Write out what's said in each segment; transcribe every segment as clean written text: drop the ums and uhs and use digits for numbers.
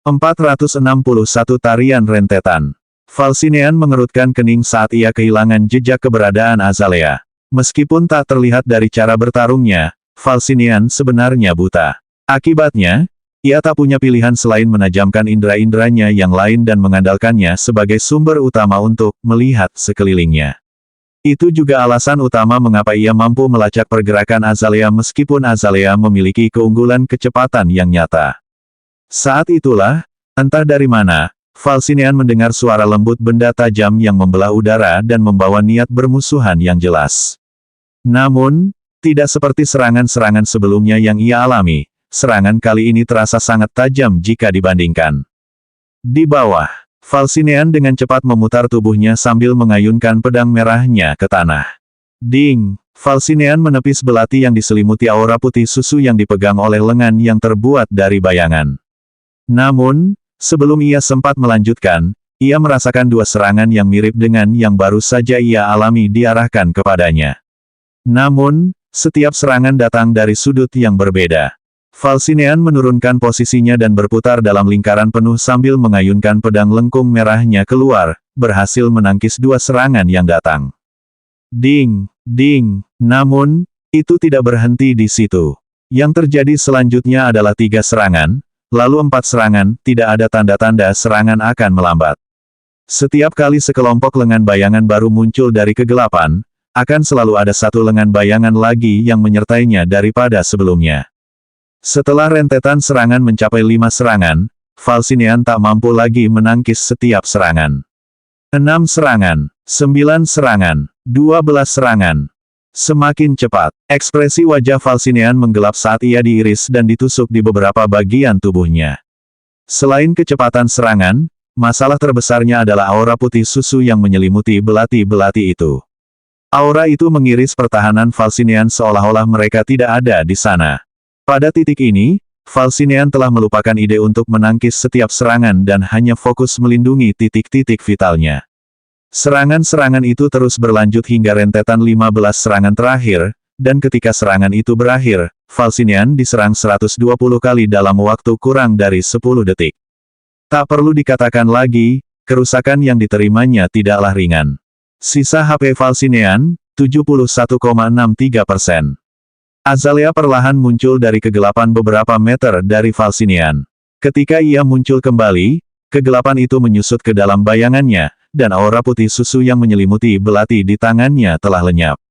461 tarian rentetan. Falsinean mengerutkan kening saat ia kehilangan jejak keberadaan Azalea. Meskipun tak terlihat dari cara bertarungnya, Falsinean sebenarnya buta. Akibatnya, ia tak punya pilihan selain menajamkan indera-inderanya yang lain dan mengandalkannya sebagai sumber utama untuk melihat sekelilingnya. Itu juga alasan utama mengapa ia mampu melacak pergerakan Azalea meskipun Azalea memiliki keunggulan kecepatan yang nyata. Saat itulah, entah dari mana, Falsinean mendengar suara lembut benda tajam yang membelah udara dan membawa niat bermusuhan yang jelas. Namun, tidak seperti serangan-serangan sebelumnya yang ia alami, serangan kali ini terasa sangat tajam jika dibandingkan. Di bawah, Falsinean dengan cepat memutar tubuhnya sambil mengayunkan pedang merahnya ke tanah. Ding! Falsinean menepis belati yang diselimuti aura putih susu yang dipegang oleh lengan yang terbuat dari bayangan. Namun, sebelum ia sempat melanjutkan, ia merasakan dua serangan yang mirip dengan yang baru saja ia alami diarahkan kepadanya. Namun, setiap serangan datang dari sudut yang berbeda. Falsinean menurunkan posisinya dan berputar dalam lingkaran penuh sambil mengayunkan pedang lengkung merahnya keluar, berhasil menangkis dua serangan yang datang. Ding! Ding! Namun, itu tidak berhenti di situ. Yang terjadi selanjutnya adalah 3 serangan, lalu 4 serangan, tidak ada tanda-tanda serangan akan melambat. Setiap kali sekelompok lengan bayangan baru muncul dari kegelapan, akan selalu ada satu lengan bayangan lagi yang menyertainya daripada sebelumnya. Setelah rentetan serangan mencapai 5 serangan, Falsinean tak mampu lagi menangkis setiap serangan. 6 serangan, 9 serangan, 12 serangan. Semakin cepat, ekspresi wajah Falsinean menggelap saat ia diiris dan ditusuk di beberapa bagian tubuhnya. Selain kecepatan serangan, masalah terbesarnya adalah aura putih susu yang menyelimuti belati-belati itu. Aura itu mengiris pertahanan Falsinean seolah-olah mereka tidak ada di sana. Pada titik ini, Falsinean telah melupakan ide untuk menangkis setiap serangan dan hanya fokus melindungi titik-titik vitalnya. Serangan-serangan itu terus berlanjut hingga rentetan 15 serangan terakhir, dan ketika serangan itu berakhir, Falsinean diserang 120 kali dalam waktu kurang dari 10 detik. Tak perlu dikatakan lagi, kerusakan yang diterimanya tidaklah ringan. Sisa HP Falsinean, 71,63%. Azalea perlahan muncul dari kegelapan beberapa meter dari Falsinean. Ketika ia muncul kembali, kegelapan itu menyusut ke dalam bayangannya, dan aura putih susu yang menyelimuti belati di tangannya telah lenyap.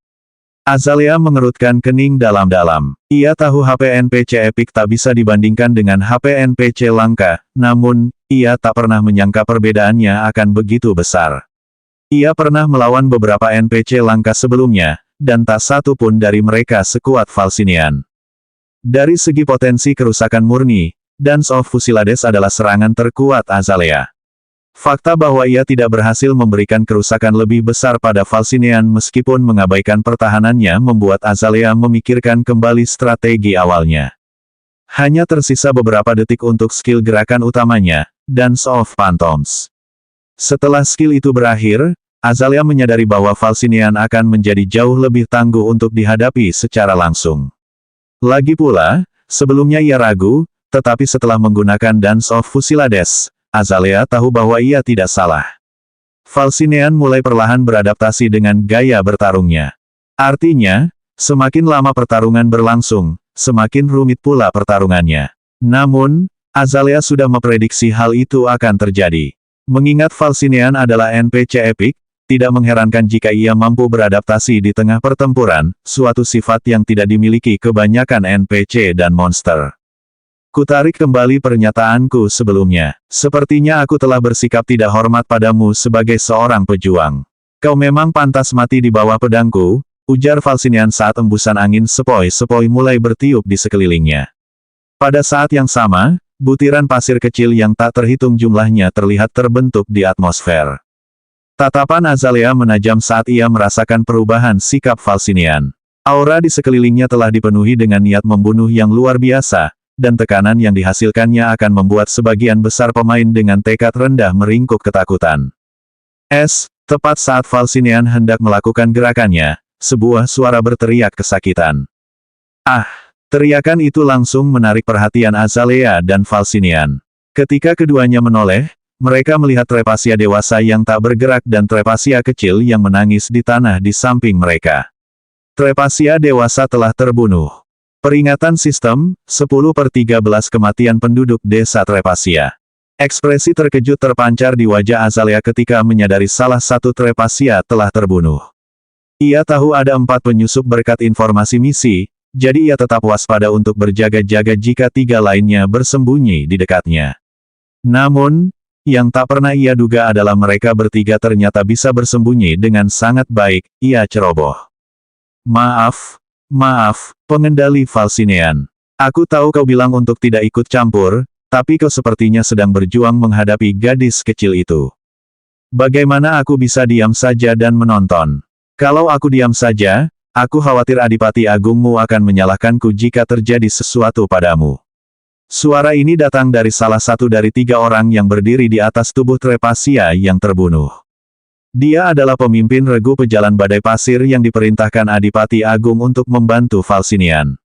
Azalea mengerutkan kening dalam-dalam. Ia tahu HP NPC Epic tak bisa dibandingkan dengan HP NPC langka, namun, ia tak pernah menyangka perbedaannya akan begitu besar. Ia pernah melawan beberapa NPC langka sebelumnya, dan tak satu pun dari mereka sekuat Falsinean. Dari segi potensi kerusakan murni, Dance of Fusilades adalah serangan terkuat Azalea. Fakta bahwa ia tidak berhasil memberikan kerusakan lebih besar pada Falsinean meskipun mengabaikan pertahanannya membuat Azalea memikirkan kembali strategi awalnya. Hanya tersisa beberapa detik untuk skill gerakan utamanya, Dance of Phantoms. Setelah skill itu berakhir, Azalea menyadari bahwa Falsinean akan menjadi jauh lebih tangguh untuk dihadapi secara langsung. Lagi pula, sebelumnya ia ragu, tetapi setelah menggunakan Dance of Fusilades, Azalea tahu bahwa ia tidak salah. Falsinean mulai perlahan beradaptasi dengan gaya bertarungnya. Artinya, semakin lama pertarungan berlangsung, semakin rumit pula pertarungannya. Namun, Azalea sudah memprediksi hal itu akan terjadi. Mengingat Falsinean adalah NPC Epic, tidak mengherankan jika ia mampu beradaptasi di tengah pertempuran, suatu sifat yang tidak dimiliki kebanyakan NPC dan monster. Kutarik kembali pernyataanku sebelumnya. Sepertinya aku telah bersikap tidak hormat padamu sebagai seorang pejuang. Kau memang pantas mati di bawah pedangku, ujar Falsinean saat embusan angin sepoi-sepoi mulai bertiup di sekelilingnya. Pada saat yang sama, butiran pasir kecil yang tak terhitung jumlahnya terlihat terbentuk di atmosfer. Tatapan Azalea menajam saat ia merasakan perubahan sikap Falsinean. Aura di sekelilingnya telah dipenuhi dengan niat membunuh yang luar biasa, dan tekanan yang dihasilkannya akan membuat sebagian besar pemain dengan tekad rendah meringkuk ketakutan. Tepat saat Falsinean hendak melakukan gerakannya, sebuah suara berteriak kesakitan. Teriakan itu langsung menarik perhatian Azalea dan Falsinean. Ketika keduanya menoleh, mereka melihat Trepasia dewasa yang tak bergerak dan Trepasia kecil yang menangis di tanah di samping mereka. Trepasia dewasa telah terbunuh. Peringatan sistem, 10/13 kematian penduduk desa Trepasia. Ekspresi terkejut terpancar di wajah Azalea ketika menyadari salah satu Trepasia telah terbunuh. Ia tahu ada 4 penyusup berkat informasi misi, jadi ia tetap waspada untuk berjaga-jaga jika 3 lainnya bersembunyi di dekatnya. Namun, yang tak pernah ia duga adalah mereka bertiga ternyata bisa bersembunyi dengan sangat baik, ia ceroboh. Maaf, pengendali Falsinean. Aku tahu kau bilang untuk tidak ikut campur, tapi kau sepertinya sedang berjuang menghadapi gadis kecil itu. Bagaimana aku bisa diam saja dan menonton? Kalau aku diam saja, aku khawatir Adipati Agungmu akan menyalahkanku jika terjadi sesuatu padamu. Suara ini datang dari salah satu dari 3 orang yang berdiri di atas tubuh Trepasia yang terbunuh. Dia adalah pemimpin regu pejalan badai pasir yang diperintahkan Adipati Agung untuk membantu Falsinean.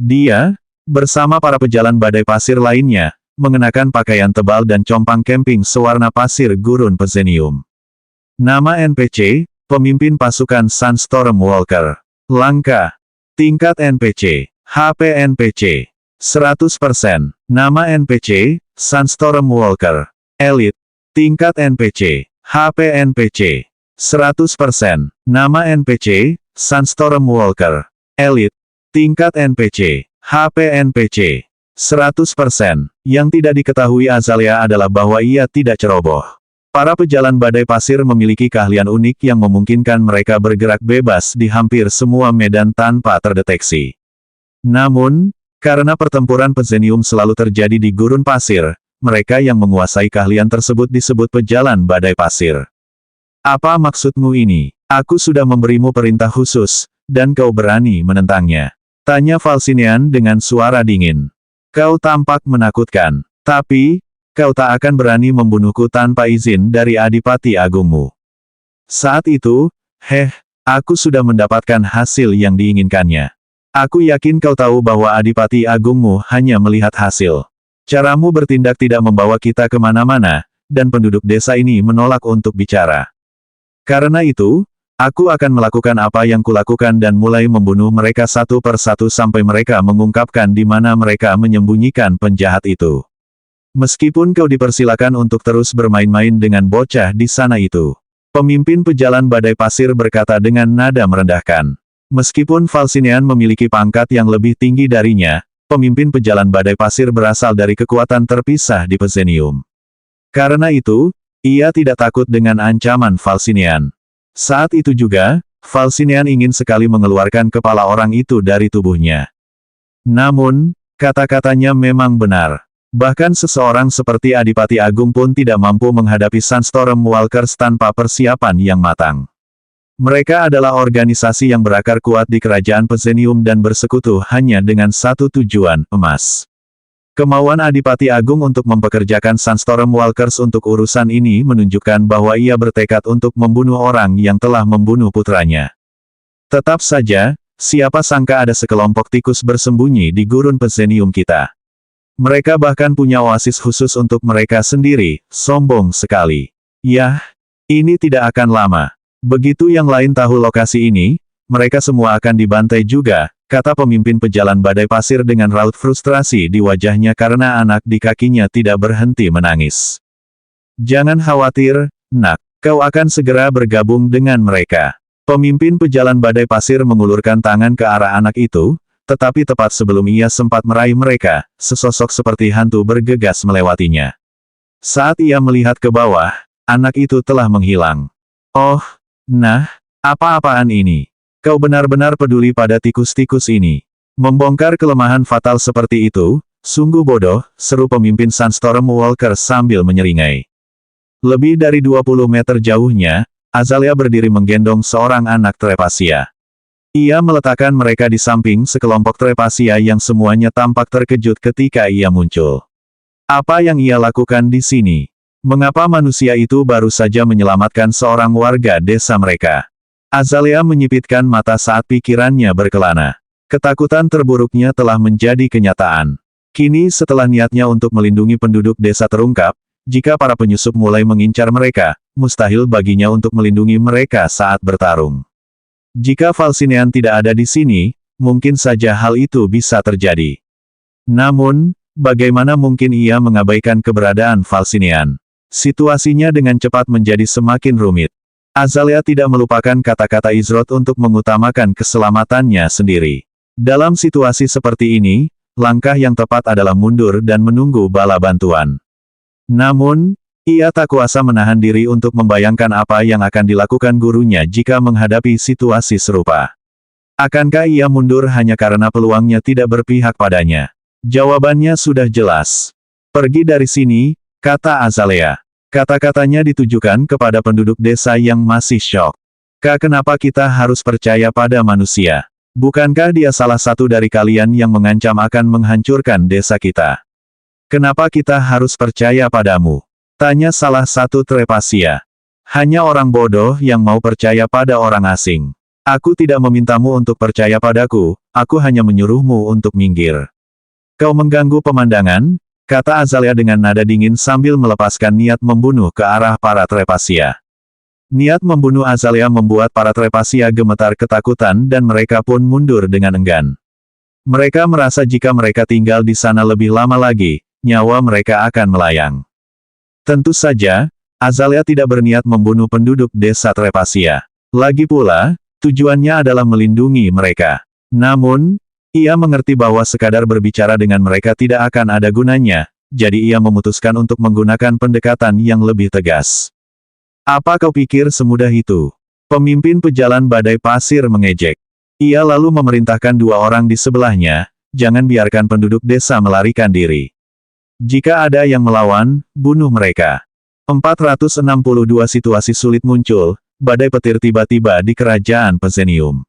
Dia, bersama para pejalan badai pasir lainnya, mengenakan pakaian tebal dan compang camping sewarna pasir gurun Pezenium. Nama NPC, pemimpin pasukan Sunstorm Walker. Langka. Tingkat NPC, HP NPC, 100%. Nama NPC, Sunstorm Walker. Elite. Tingkat NPC, HP NPC, 100%. Nama NPC, Sunstorm Walker. Elite. Tingkat NPC, HP NPC, 100%. Yang tidak diketahui Azalea adalah bahwa ia tidak ceroboh. Para pejalan badai pasir memiliki keahlian unik yang memungkinkan mereka bergerak bebas di hampir semua medan tanpa terdeteksi. Namun, karena pertempuran Pezenium selalu terjadi di gurun pasir, mereka yang menguasai keahlian tersebut disebut pejalan badai pasir. Apa maksudmu ini? Aku sudah memberimu perintah khusus, dan kau berani menentangnya. Tanya Falsinean dengan suara dingin. Kau tampak menakutkan. Tapi, kau tak akan berani membunuhku tanpa izin dari Adipati Agungmu. Saat itu, aku sudah mendapatkan hasil yang diinginkannya. Aku yakin kau tahu bahwa Adipati Agungmu hanya melihat hasil. Caramu bertindak tidak membawa kita kemana-mana, dan penduduk desa ini menolak untuk bicara. Karena itu, aku akan melakukan apa yang kulakukan dan mulai membunuh mereka satu per satu sampai mereka mengungkapkan di mana mereka menyembunyikan penjahat itu. Meskipun kau dipersilakan untuk terus bermain-main dengan bocah di sana itu. Pemimpin pejalan badai pasir berkata dengan nada merendahkan. Meskipun Falsinean memiliki pangkat yang lebih tinggi darinya, pemimpin pejalan badai pasir berasal dari kekuatan terpisah di Pezenium. Karena itu, ia tidak takut dengan ancaman Falsinean. Saat itu juga, Falsinean ingin sekali mengeluarkan kepala orang itu dari tubuhnya. Namun, kata-katanya memang benar. Bahkan seseorang seperti Adipati Agung pun tidak mampu menghadapi Sunstorm Walkers tanpa persiapan yang matang. Mereka adalah organisasi yang berakar kuat di kerajaan Pezenium dan bersekutu hanya dengan satu tujuan, emas. Kemauan Adipati Agung untuk mempekerjakan Sunstorm Walkers untuk urusan ini menunjukkan bahwa ia bertekad untuk membunuh orang yang telah membunuh putranya. Tetap saja, siapa sangka ada sekelompok tikus bersembunyi di gurun Pezenium kita. Mereka bahkan punya oasis khusus untuk mereka sendiri, sombong sekali. Yah, ini tidak akan lama. Begitu yang lain tahu lokasi ini, mereka semua akan dibantai juga, kata pemimpin pejalan badai pasir dengan raut frustrasi di wajahnya karena anak di kakinya tidak berhenti menangis. Jangan khawatir, nak, kau akan segera bergabung dengan mereka. Pemimpin pejalan badai pasir mengulurkan tangan ke arah anak itu, tetapi tepat sebelum ia sempat meraih mereka, sesosok seperti hantu bergegas melewatinya. Saat ia melihat ke bawah, anak itu telah menghilang. Oh, nah, apa-apaan ini? Kau benar-benar peduli pada tikus-tikus ini. Membongkar kelemahan fatal seperti itu, sungguh bodoh, seru pemimpin Sunstorm Walker sambil menyeringai. Lebih dari 20 meter jauhnya, Azalea berdiri menggendong seorang anak Trepasia. Ia meletakkan mereka di samping sekelompok Trepasia yang semuanya tampak terkejut ketika ia muncul. Apa yang ia lakukan di sini? Mengapa manusia itu baru saja menyelamatkan seorang warga desa mereka? Azalea menyipitkan mata saat pikirannya berkelana. Ketakutan terburuknya telah menjadi kenyataan. Kini setelah niatnya untuk melindungi penduduk desa terungkap, jika para penyusup mulai mengincar mereka, mustahil baginya untuk melindungi mereka saat bertarung. Jika Falsinean tidak ada di sini, mungkin saja hal itu bisa terjadi. Namun, bagaimana mungkin ia mengabaikan keberadaan Falsinean? Situasinya dengan cepat menjadi semakin rumit. Azalea tidak melupakan kata-kata Izroth untuk mengutamakan keselamatannya sendiri. Dalam situasi seperti ini, langkah yang tepat adalah mundur dan menunggu bala bantuan. Namun, ia tak kuasa menahan diri untuk membayangkan apa yang akan dilakukan gurunya jika menghadapi situasi serupa. Akankah ia mundur hanya karena peluangnya tidak berpihak padanya? Jawabannya sudah jelas. Pergi dari sini, kata Azalea. Kata-katanya ditujukan kepada penduduk desa yang masih syok. Kenapa kita harus percaya pada manusia? Bukankah dia salah satu dari kalian yang mengancam akan menghancurkan desa kita? Kenapa kita harus percaya padamu? Tanya salah satu Trepasia. Hanya orang bodoh yang mau percaya pada orang asing. Aku tidak memintamu untuk percaya padaku, aku hanya menyuruhmu untuk minggir. Kau mengganggu pemandangan, kata Azalea dengan nada dingin sambil melepaskan niat membunuh ke arah para Trepasia. Niat membunuh Azalea membuat para Trepasia gemetar ketakutan dan mereka pun mundur dengan enggan. Mereka merasa jika mereka tinggal di sana lebih lama lagi, nyawa mereka akan melayang. Tentu saja, Azalea tidak berniat membunuh penduduk desa Trepasia. Lagi pula, tujuannya adalah melindungi mereka. Namun, ia mengerti bahwa sekadar berbicara dengan mereka tidak akan ada gunanya, jadi ia memutuskan untuk menggunakan pendekatan yang lebih tegas. Apa kau pikir semudah itu? Pemimpin pejalan badai pasir mengejek. Ia lalu memerintahkan dua orang di sebelahnya, jangan biarkan penduduk desa melarikan diri. Jika ada yang melawan, bunuh mereka. 462 situasi sulit muncul, badai petir tiba-tiba di kerajaan Pezenium.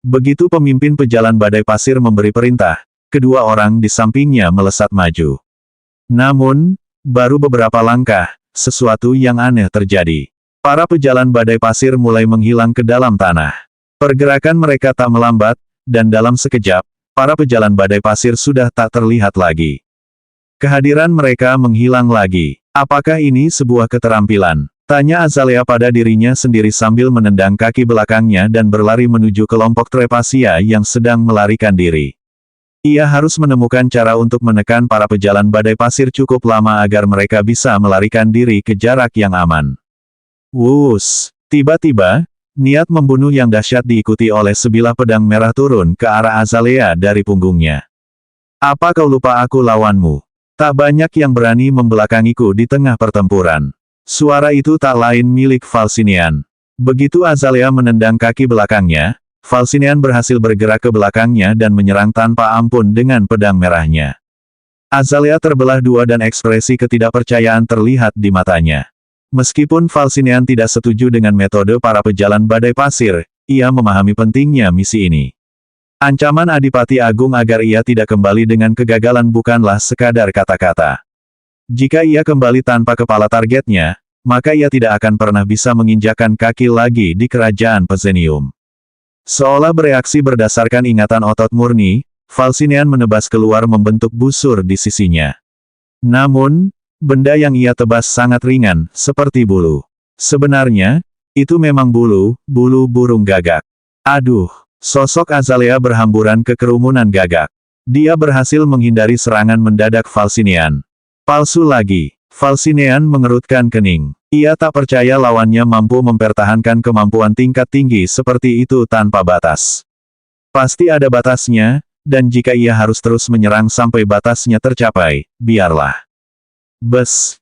Begitu pemimpin pejalan badai pasir memberi perintah, kedua orang di sampingnya melesat maju. Namun, baru beberapa langkah, sesuatu yang aneh terjadi. Para pejalan badai pasir mulai menghilang ke dalam tanah. Pergerakan mereka tak melambat, dan dalam sekejap, para pejalan badai pasir sudah tak terlihat lagi. Kehadiran mereka menghilang lagi. Apakah ini sebuah keterampilan? Tanya Azalea pada dirinya sendiri sambil menendang kaki belakangnya dan berlari menuju kelompok Trepasia yang sedang melarikan diri. Ia harus menemukan cara untuk menekan para pejalan badai pasir cukup lama agar mereka bisa melarikan diri ke jarak yang aman. Wus! Tiba-tiba, niat membunuh yang dahsyat diikuti oleh sebilah pedang merah turun ke arah Azalea dari punggungnya. Apa kau lupa aku lawanmu? Tak banyak yang berani membelakangiku di tengah pertempuran. Suara itu tak lain milik Falsinean. Begitu Azalea menendang kaki belakangnya, Falsinean berhasil bergerak ke belakangnya dan menyerang tanpa ampun dengan pedang merahnya. Azalea terbelah dua dan ekspresi ketidakpercayaan terlihat di matanya. Meskipun Falsinean tidak setuju dengan metode para pejalan badai pasir, ia memahami pentingnya misi ini. Ancaman Adipati Agung agar ia tidak kembali dengan kegagalan bukanlah sekadar kata-kata. Jika ia kembali tanpa kepala targetnya, maka ia tidak akan pernah bisa menginjakkan kaki lagi di kerajaan Pezenium. Seolah bereaksi berdasarkan ingatan otot murni, Falsinean menebas keluar membentuk busur di sisinya. Namun, benda yang ia tebas sangat ringan, seperti bulu. Sebenarnya, itu memang bulu burung gagak. Aduh, sosok Azalea berhamburan ke kerumunan gagak. Dia berhasil menghindari serangan mendadak Falsinean. Palsu lagi. Falsinean mengerutkan kening. Ia tak percaya lawannya mampu mempertahankan kemampuan tingkat tinggi seperti itu tanpa batas. Pasti ada batasnya, dan jika ia harus terus menyerang sampai batasnya tercapai, biarlah. Bes,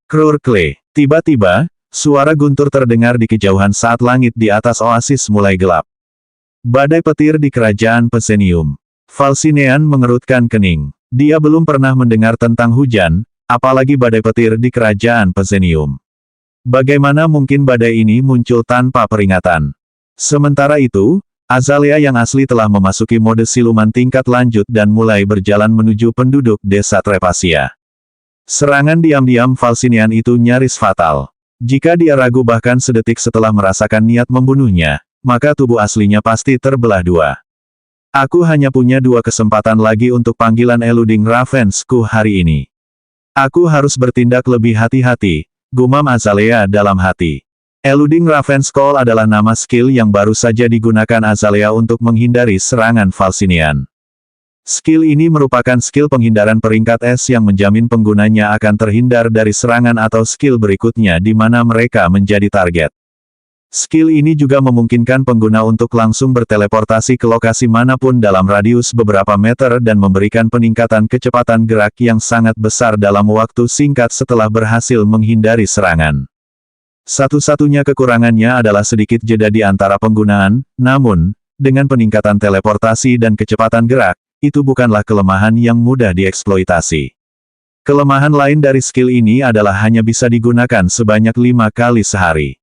krurkle. Tiba-tiba, suara guntur terdengar di kejauhan saat langit di atas oasis mulai gelap. Badai petir di kerajaan Pezenium. Falsinean mengerutkan kening. Dia belum pernah mendengar tentang hujan, apalagi badai petir di kerajaan Pezenium. Bagaimana mungkin badai ini muncul tanpa peringatan? Sementara itu, Azalea yang asli telah memasuki mode siluman tingkat lanjut dan mulai berjalan menuju penduduk desa Trepasia. Serangan diam-diam Falsinean itu nyaris fatal. Jika dia ragu bahkan sedetik setelah merasakan niat membunuhnya, maka tubuh aslinya pasti terbelah dua. Aku hanya punya 2 kesempatan lagi untuk panggilan Eluding Ravensku hari ini. Aku harus bertindak lebih hati-hati, gumam Azalea dalam hati. Eluding Raven's Call adalah nama skill yang baru saja digunakan Azalea untuk menghindari serangan Falcinian. Skill ini merupakan skill penghindaran peringkat S yang menjamin penggunanya akan terhindar dari serangan atau skill berikutnya di mana mereka menjadi target. Skill ini juga memungkinkan pengguna untuk langsung berteleportasi ke lokasi manapun dalam radius beberapa meter dan memberikan peningkatan kecepatan gerak yang sangat besar dalam waktu singkat setelah berhasil menghindari serangan. Satu-satunya kekurangannya adalah sedikit jeda di antara penggunaan, namun, dengan peningkatan teleportasi dan kecepatan gerak, itu bukanlah kelemahan yang mudah dieksploitasi. Kelemahan lain dari skill ini adalah hanya bisa digunakan sebanyak 5 kali sehari.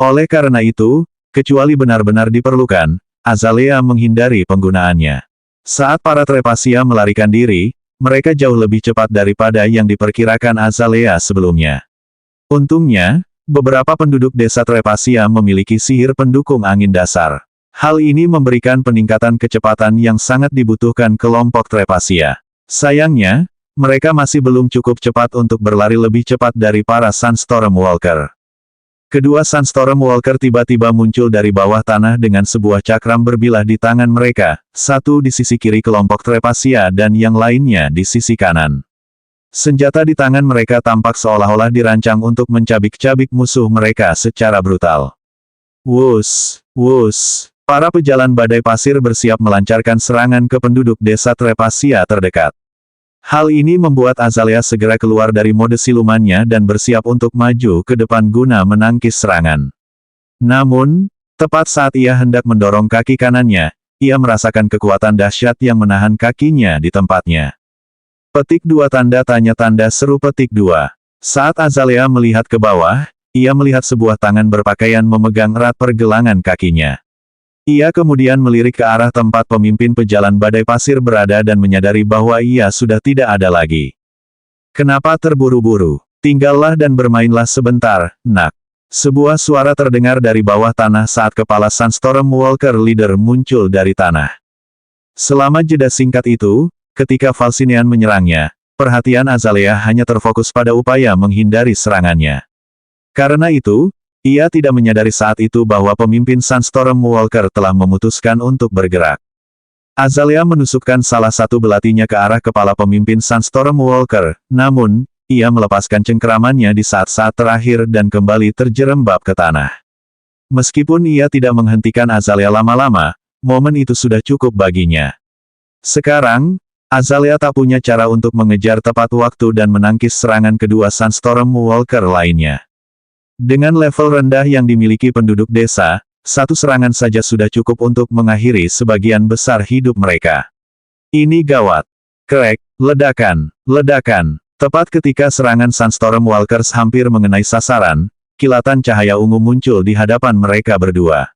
Oleh karena itu, kecuali benar-benar diperlukan, Azalea menghindari penggunaannya. Saat para Trepasia melarikan diri, mereka jauh lebih cepat daripada yang diperkirakan Azalea sebelumnya. Untungnya, beberapa penduduk desa Trepasia memiliki sihir pendukung angin dasar. Hal ini memberikan peningkatan kecepatan yang sangat dibutuhkan kelompok Trepasia. Sayangnya, mereka masih belum cukup cepat untuk berlari lebih cepat dari para Sunstorm Walker. Kedua Sunstorm Walker tiba-tiba muncul dari bawah tanah dengan sebuah cakram berbilah di tangan mereka, satu di sisi kiri kelompok Trepasia dan yang lainnya di sisi kanan. Senjata di tangan mereka tampak seolah-olah dirancang untuk mencabik-cabik musuh mereka secara brutal. Wus, wus, para pejalan badai pasir bersiap melancarkan serangan ke penduduk desa Trepasia terdekat. Hal ini membuat Azalea segera keluar dari mode silumannya dan bersiap untuk maju ke depan guna menangkis serangan. Namun, tepat saat ia hendak mendorong kaki kanannya, ia merasakan kekuatan dahsyat yang menahan kakinya di tempatnya. Petik 2 tanda tanya tanda seru petik 2. Saat Azalea melihat ke bawah, ia melihat sebuah tangan berpakaian memegang erat pergelangan kakinya. Ia kemudian melirik ke arah tempat pemimpin pejalan badai pasir berada dan menyadari bahwa ia sudah tidak ada lagi. Kenapa terburu-buru? Tinggallah dan bermainlah sebentar, nak. Sebuah suara terdengar dari bawah tanah saat kepala Sunstorm Walker Leader muncul dari tanah. Selama jeda singkat itu, ketika Falcinian menyerangnya, perhatian Azalea hanya terfokus pada upaya menghindari serangannya. Karena itu, ia tidak menyadari saat itu bahwa pemimpin Sunstorm Walker telah memutuskan untuk bergerak. Azalea menusukkan salah satu belatinya ke arah kepala pemimpin Sunstorm Walker, namun, ia melepaskan cengkeramannya di saat-saat terakhir dan kembali terjerembab ke tanah. Meskipun ia tidak menghentikan Azalea lama-lama, momen itu sudah cukup baginya. Sekarang, Azalea tak punya cara untuk mengejar tepat waktu dan menangkis serangan kedua Sunstorm Walker lainnya. Dengan level rendah yang dimiliki penduduk desa, satu serangan saja sudah cukup untuk mengakhiri sebagian besar hidup mereka. Ini gawat. Krek, ledakan, ledakan. Tepat ketika serangan Sunstorm Walkers hampir mengenai sasaran, kilatan cahaya ungu muncul di hadapan mereka berdua.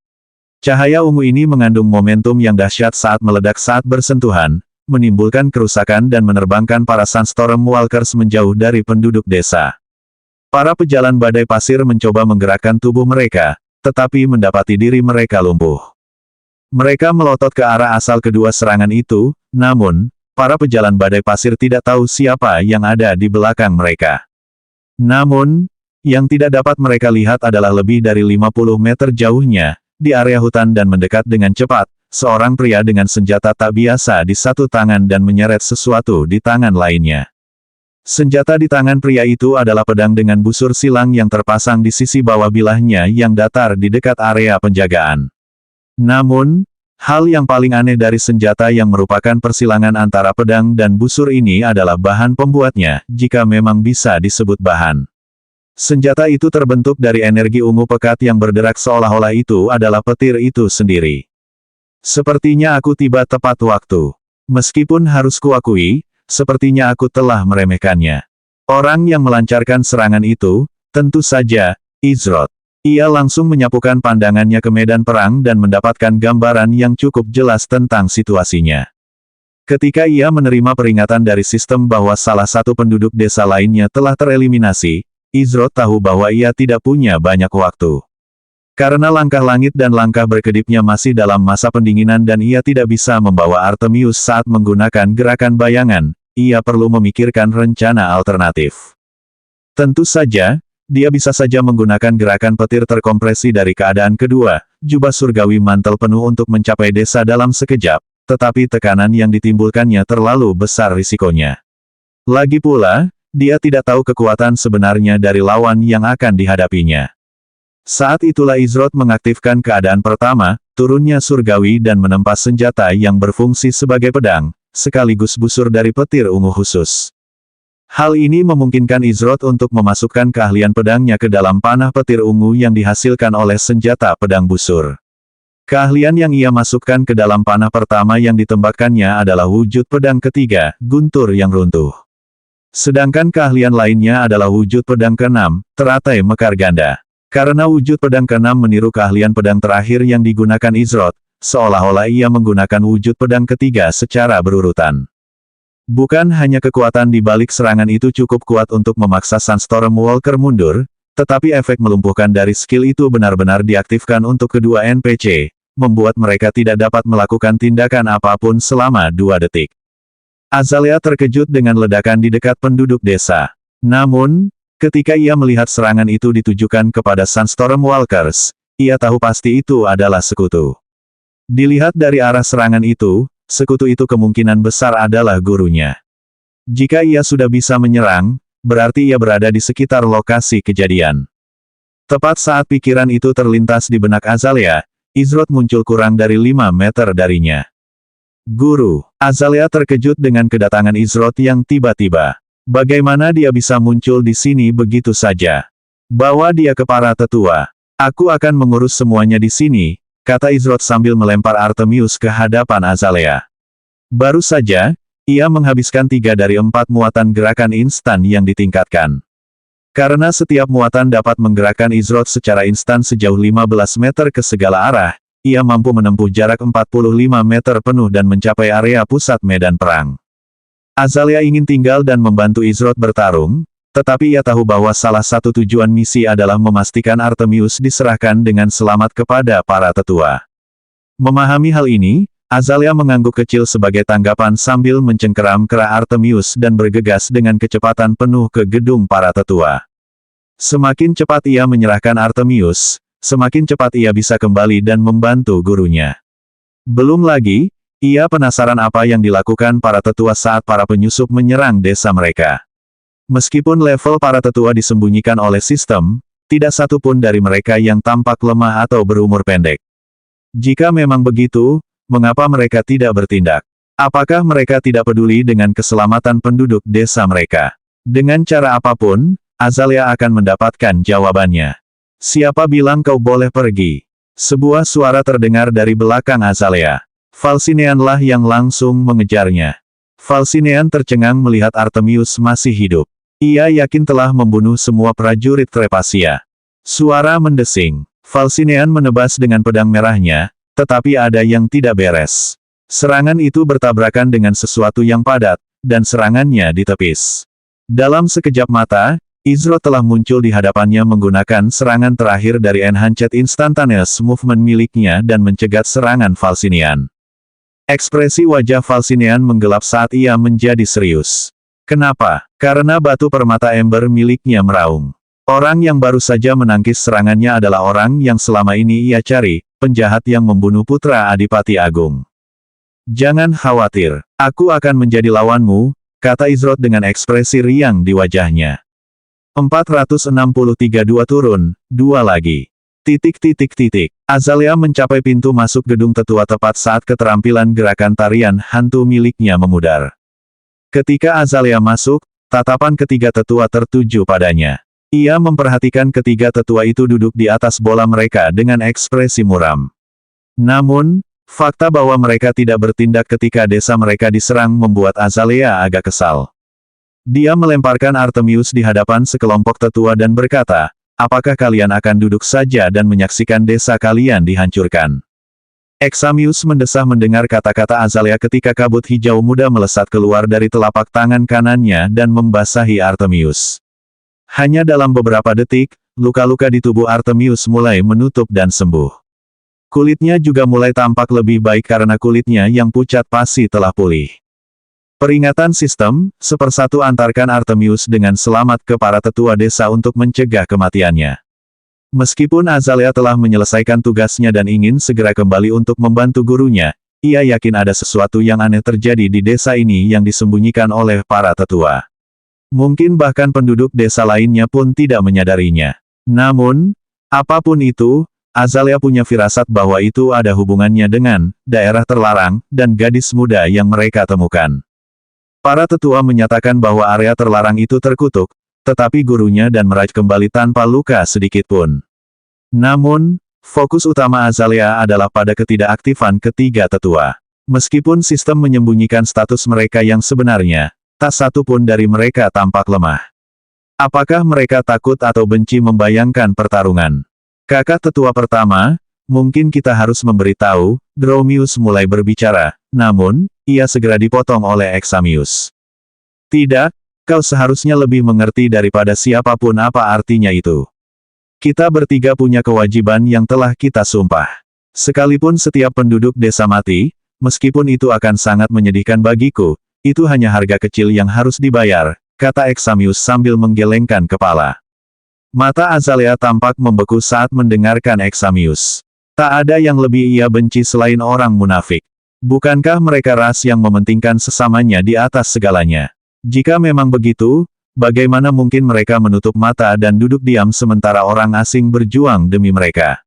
Cahaya ungu ini mengandung momentum yang dahsyat saat meledak saat bersentuhan, menimbulkan kerusakan dan menerbangkan para Sunstorm Walkers menjauh dari penduduk desa. Para pejalan badai pasir mencoba menggerakkan tubuh mereka, tetapi mendapati diri mereka lumpuh. Mereka melotot ke arah asal kedua serangan itu, namun, para pejalan badai pasir tidak tahu siapa yang ada di belakang mereka. Namun, yang tidak dapat mereka lihat adalah lebih dari 50 meter jauhnya, di area hutan dan mendekat dengan cepat, seorang pria dengan senjata tak biasa di satu tangan dan menyeret sesuatu di tangan lainnya. Senjata di tangan pria itu adalah pedang dengan busur silang yang terpasang di sisi bawah bilahnya yang datar di dekat area penjagaan. Namun, hal yang paling aneh dari senjata yang merupakan persilangan antara pedang dan busur ini adalah bahan pembuatnya, jika memang bisa disebut bahan. Senjata itu terbentuk dari energi ungu pekat yang berderak seolah-olah itu adalah petir itu sendiri. Sepertinya aku tiba tepat waktu. Meskipun harus kuakui, sepertinya aku telah meremehkannya. Orang yang melancarkan serangan itu, tentu saja, Izroth. Ia langsung menyapukan pandangannya ke medan perang dan mendapatkan gambaran yang cukup jelas tentang situasinya. Ketika ia menerima peringatan dari sistem bahwa salah satu penduduk desa lainnya telah tereliminasi, Izroth tahu bahwa ia tidak punya banyak waktu. Karena langkah langit dan langkah berkedipnya masih dalam masa pendinginan dan ia tidak bisa membawa Artemius saat menggunakan gerakan bayangan, ia perlu memikirkan rencana alternatif. Tentu saja, dia bisa saja menggunakan gerakan petir terkompresi dari keadaan kedua, jubah surgawi mantel penuh untuk mencapai desa dalam sekejap, tetapi tekanan yang ditimbulkannya terlalu besar risikonya. Lagi pula, dia tidak tahu kekuatan sebenarnya dari lawan yang akan dihadapinya. Saat itulah Izrod mengaktifkan keadaan pertama, turunnya surgawi dan menempas senjata yang berfungsi sebagai pedang, sekaligus busur dari petir ungu khusus. Hal ini memungkinkan Izrod untuk memasukkan keahlian pedangnya ke dalam panah petir ungu yang dihasilkan oleh senjata pedang busur. Keahlian yang ia masukkan ke dalam panah pertama yang ditembakkannya adalah wujud pedang ketiga, guntur yang runtuh. Sedangkan keahlian lainnya adalah wujud pedang keenam, teratai mekar ganda. Karena wujud pedang keenam meniru keahlian pedang terakhir yang digunakan Izrod, seolah-olah ia menggunakan wujud pedang ketiga secara berurutan. Bukan hanya kekuatan di balik serangan itu cukup kuat untuk memaksa Sunstorm Walker mundur, tetapi efek melumpuhkan dari skill itu benar-benar diaktifkan untuk kedua NPC, membuat mereka tidak dapat melakukan tindakan apapun selama 2 detik. Azalea terkejut dengan ledakan di dekat penduduk desa. Namun, ketika ia melihat serangan itu ditujukan kepada Sunstorm Walkers, ia tahu pasti itu adalah sekutu. Dilihat dari arah serangan itu, sekutu itu kemungkinan besar adalah gurunya. Jika ia sudah bisa menyerang, berarti ia berada di sekitar lokasi kejadian. Tepat saat pikiran itu terlintas di benak Azalea, Izrod muncul kurang dari 5 meter darinya. Guru, Azalea terkejut dengan kedatangan Izrod yang tiba-tiba. Bagaimana dia bisa muncul di sini begitu saja? Bawa dia ke para tetua. Aku akan mengurus semuanya di sini, kata Izrod sambil melempar Artemius ke hadapan Azalea. Baru saja, ia menghabiskan 3 dari 4 muatan gerakan instan yang ditingkatkan. Karena setiap muatan dapat menggerakkan Izrod secara instan sejauh 15 meter ke segala arah, ia mampu menempuh jarak 45 meter penuh dan mencapai area pusat medan perang. Azalea ingin tinggal dan membantu Izrod bertarung, tetapi ia tahu bahwa salah satu tujuan misi adalah memastikan Artemius diserahkan dengan selamat kepada para tetua. Memahami hal ini, Azalea mengangguk kecil sebagai tanggapan sambil mencengkeram kera Artemius dan bergegas dengan kecepatan penuh ke gedung para tetua. Semakin cepat ia menyerahkan Artemius, semakin cepat ia bisa kembali dan membantu gurunya. Belum lagi, ia penasaran apa yang dilakukan para tetua saat para penyusup menyerang desa mereka. Meskipun level para tetua disembunyikan oleh sistem, tidak satu pun dari mereka yang tampak lemah atau berumur pendek. Jika memang begitu, mengapa mereka tidak bertindak? Apakah mereka tidak peduli dengan keselamatan penduduk desa mereka? Dengan cara apapun, Azalea akan mendapatkan jawabannya. Siapa bilang kau boleh pergi? Sebuah suara terdengar dari belakang Azalea. Falsineanlah yang langsung mengejarnya. Falsinean tercengang melihat Artemius masih hidup. Ia yakin telah membunuh semua prajurit Trepasia. Suara mendesing. Falsinean menebas dengan pedang merahnya, tetapi ada yang tidak beres. Serangan itu bertabrakan dengan sesuatu yang padat, dan serangannya ditepis. Dalam sekejap mata, Izrod telah muncul di hadapannya menggunakan serangan terakhir dari Enhanced Instantaneous Movement miliknya dan mencegat serangan Falsinean. Ekspresi wajah Falsinean menggelap saat ia menjadi serius. Kenapa? Karena batu permata ember miliknya meraung. Orang yang baru saja menangkis serangannya adalah orang yang selama ini ia cari, penjahat yang membunuh putra Adipati Agung. Jangan khawatir, aku akan menjadi lawanmu, kata Izrod dengan ekspresi riang di wajahnya. 463 2 turun, 2 lagi. Azalea mencapai pintu masuk gedung tetua tepat saat keterampilan gerakan tarian hantu miliknya memudar. Ketika Azalea masuk, tatapan ketiga tetua tertuju padanya. Ia memperhatikan ketiga tetua itu duduk di atas bola mereka dengan ekspresi muram. Namun, fakta bahwa mereka tidak bertindak ketika desa mereka diserang membuat Azalea agak kesal. Dia melemparkan Artemius di hadapan sekelompok tetua dan berkata, apakah kalian akan duduk saja dan menyaksikan desa kalian dihancurkan? Examius mendesah mendengar kata-kata Azalea ketika kabut hijau muda melesat keluar dari telapak tangan kanannya dan membasahi Artemius. Hanya dalam beberapa detik, luka-luka di tubuh Artemius mulai menutup dan sembuh. Kulitnya juga mulai tampak lebih baik karena kulitnya yang pucat pasti telah pulih. Peringatan sistem, 1/1 antarkan Artemius dengan selamat ke para tetua desa untuk mencegah kematiannya. Meskipun Azalea telah menyelesaikan tugasnya dan ingin segera kembali untuk membantu gurunya, ia yakin ada sesuatu yang aneh terjadi di desa ini yang disembunyikan oleh para tetua. Mungkin bahkan penduduk desa lainnya pun tidak menyadarinya. Namun, apapun itu, Azalea punya firasat bahwa itu ada hubungannya dengan daerah terlarang dan gadis muda yang mereka temukan. Para tetua menyatakan bahwa area terlarang itu terkutuk, tetapi gurunya dan Mirage kembali tanpa luka sedikit pun. Namun, fokus utama Azalea adalah pada ketidakaktifan ketiga tetua. Meskipun sistem menyembunyikan status mereka yang sebenarnya, tak satu pun dari mereka tampak lemah. Apakah mereka takut atau benci membayangkan pertarungan? Kakak tetua pertama, mungkin kita harus memberitahu, Dromius mulai berbicara, namun, ia segera dipotong oleh Examius. Tidak, kau seharusnya lebih mengerti daripada siapapun apa artinya itu. Kita bertiga punya kewajiban yang telah kita sumpah. Sekalipun setiap penduduk desa mati, meskipun itu akan sangat menyedihkan bagiku, itu hanya harga kecil yang harus dibayar, kata Examius sambil menggelengkan kepala. Mata Azalea tampak membeku saat mendengarkan Examius. Tak ada yang lebih ia benci selain orang munafik. Bukankah mereka ras yang mementingkan sesamanya di atas segalanya? Jika memang begitu, bagaimana mungkin mereka menutup mata dan duduk diam sementara orang asing berjuang demi mereka?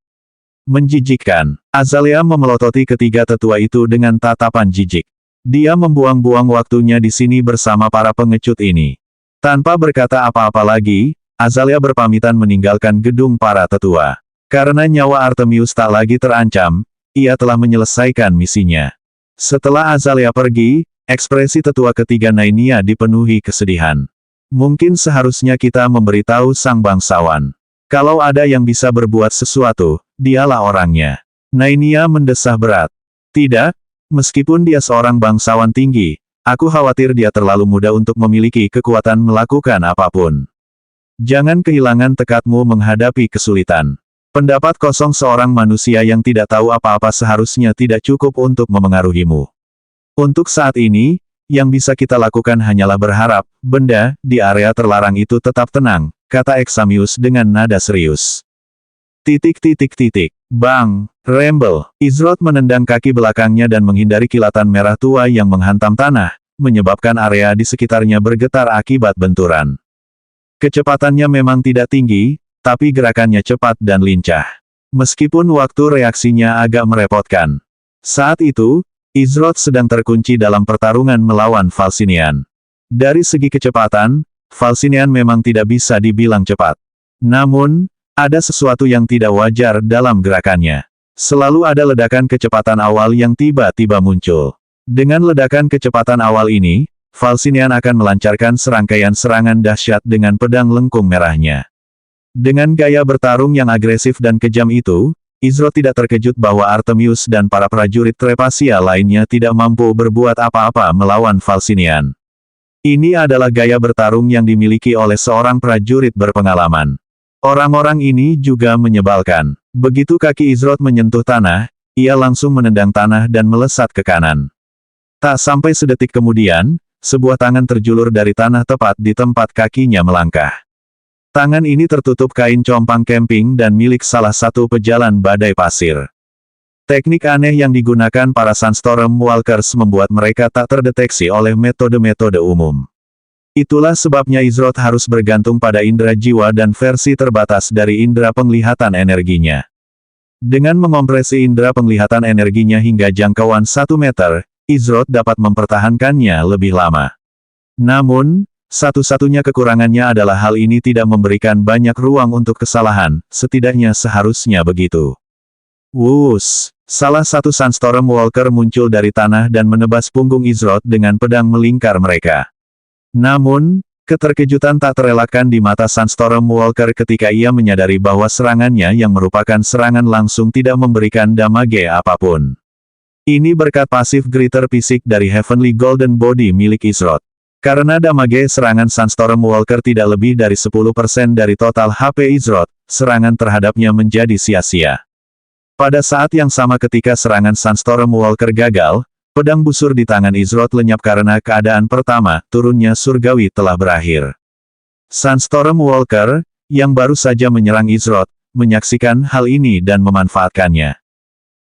Menjijikkan. Azalea memelototi ketiga tetua itu dengan tatapan jijik. Dia membuang-buang waktunya di sini bersama para pengecut ini. Tanpa berkata apa-apa lagi, Azalea berpamitan meninggalkan gedung para tetua. Karena nyawa Artemius tak lagi terancam, ia telah menyelesaikan misinya. Setelah Azalea pergi, ekspresi tetua ketiga Nainia dipenuhi kesedihan. Mungkin seharusnya kita memberitahu sang bangsawan. Kalau ada yang bisa berbuat sesuatu, dialah orangnya. Nainia mendesah berat. Tidak, meskipun dia seorang bangsawan tinggi, aku khawatir dia terlalu muda untuk memiliki kekuatan melakukan apapun. Jangan kehilangan tekadmu menghadapi kesulitan. Pendapat kosong seorang manusia yang tidak tahu apa-apa seharusnya tidak cukup untuk memengaruhimu. Untuk saat ini, yang bisa kita lakukan hanyalah berharap, benda di area terlarang itu tetap tenang, kata Examius dengan nada serius. Bang, Rumble. Izrod menendang kaki belakangnya dan menghindari kilatan merah tua yang menghantam tanah, menyebabkan area di sekitarnya bergetar akibat benturan. Kecepatannya memang tidak tinggi, tapi gerakannya cepat dan lincah. Meskipun waktu reaksinya agak merepotkan. Saat itu, Izrod sedang terkunci dalam pertarungan melawan Falcinian. Dari segi kecepatan, Falcinian memang tidak bisa dibilang cepat. Namun, ada sesuatu yang tidak wajar dalam gerakannya. Selalu ada ledakan kecepatan awal yang tiba-tiba muncul. Dengan ledakan kecepatan awal ini, Falcinian akan melancarkan serangkaian serangan dahsyat dengan pedang lengkung merahnya. Dengan gaya bertarung yang agresif dan kejam itu, Izrod tidak terkejut bahwa Artemius dan para prajurit Trepasia lainnya tidak mampu berbuat apa-apa melawan Falcinian. Ini adalah gaya bertarung yang dimiliki oleh seorang prajurit berpengalaman. Orang-orang ini juga menyebalkan. Begitu kaki Izrod menyentuh tanah, ia langsung menendang tanah dan melesat ke kanan. Tak sampai sedetik kemudian, sebuah tangan terjulur dari tanah tepat di tempat kakinya melangkah. Tangan ini tertutup kain compang camping dan milik salah satu pejalan badai pasir. Teknik aneh yang digunakan para Sandstorm Walkers membuat mereka tak terdeteksi oleh metode-metode umum. Itulah sebabnya Izrod harus bergantung pada indera jiwa dan versi terbatas dari indera penglihatan energinya. Dengan mengompresi indera penglihatan energinya hingga jangkauan 1 meter, Izrod dapat mempertahankannya lebih lama. Namun, satu-satunya kekurangannya adalah hal ini tidak memberikan banyak ruang untuk kesalahan, setidaknya seharusnya begitu. Wuss! Salah satu Sandstorm Walker muncul dari tanah dan menebas punggung Izrod dengan pedang melingkar mereka. Namun, keterkejutan tak terelakkan di mata Sandstorm Walker ketika ia menyadari bahwa serangannya yang merupakan serangan langsung tidak memberikan damage apapun. Ini berkat pasif Greater Fisik dari Heavenly Golden Body milik Izrod. Karena damage serangan Sandstorm Walker tidak lebih dari 10% dari total HP Izrod, serangan terhadapnya menjadi sia-sia. Pada saat yang sama ketika serangan Sunstorm Walker gagal, pedang busur di tangan Izroth lenyap karena keadaan pertama, turunnya surgawi telah berakhir. Sunstorm Walker, yang baru saja menyerang Izroth, menyaksikan hal ini dan memanfaatkannya.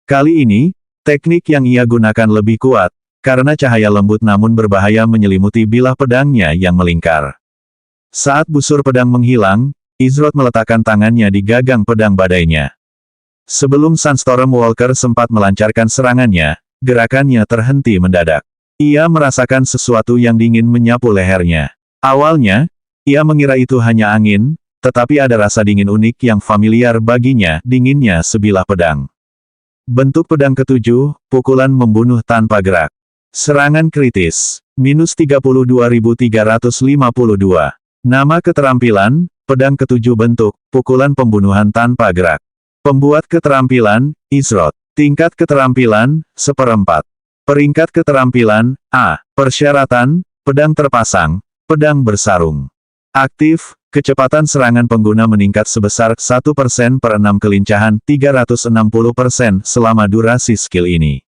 Kali ini, teknik yang ia gunakan lebih kuat, karena cahaya lembut namun berbahaya menyelimuti bilah pedangnya yang melingkar. Saat busur pedang menghilang, Izroth meletakkan tangannya di gagang pedang badainya. Sebelum Sunstorm Walker sempat melancarkan serangannya, gerakannya terhenti mendadak. Ia merasakan sesuatu yang dingin menyapu lehernya. Awalnya, ia mengira itu hanya angin, tetapi ada rasa dingin unik yang familiar baginya, dinginnya sebilah pedang. Bentuk pedang ketujuh, pukulan membunuh tanpa gerak. Serangan kritis, minus 32.352. Nama keterampilan, pedang ketujuh bentuk, pukulan pembunuhan tanpa gerak. Pembuat keterampilan, Izroth. Tingkat keterampilan, 1/4. Peringkat keterampilan, A. Persyaratan, pedang terpasang, pedang bersarung. Aktif, kecepatan serangan pengguna meningkat sebesar 1% per 6 kelincahan 360% selama durasi skill ini.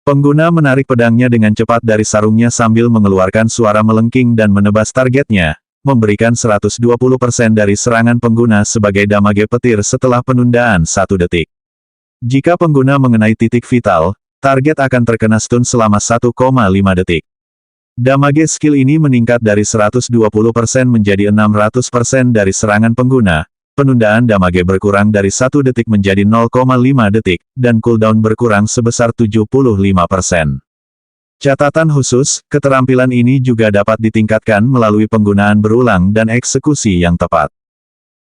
Pengguna menarik pedangnya dengan cepat dari sarungnya sambil mengeluarkan suara melengking dan menebas targetnya, memberikan 120% dari serangan pengguna sebagai damage petir setelah penundaan 1 detik. Jika pengguna mengenai titik vital, target akan terkena stun selama 1,5 detik. Damage skill ini meningkat dari 120% menjadi 600% dari serangan pengguna, penundaan damage berkurang dari 1 detik menjadi 0,5 detik, dan cooldown berkurang sebesar 75%. Catatan khusus, keterampilan ini juga dapat ditingkatkan melalui penggunaan berulang dan eksekusi yang tepat.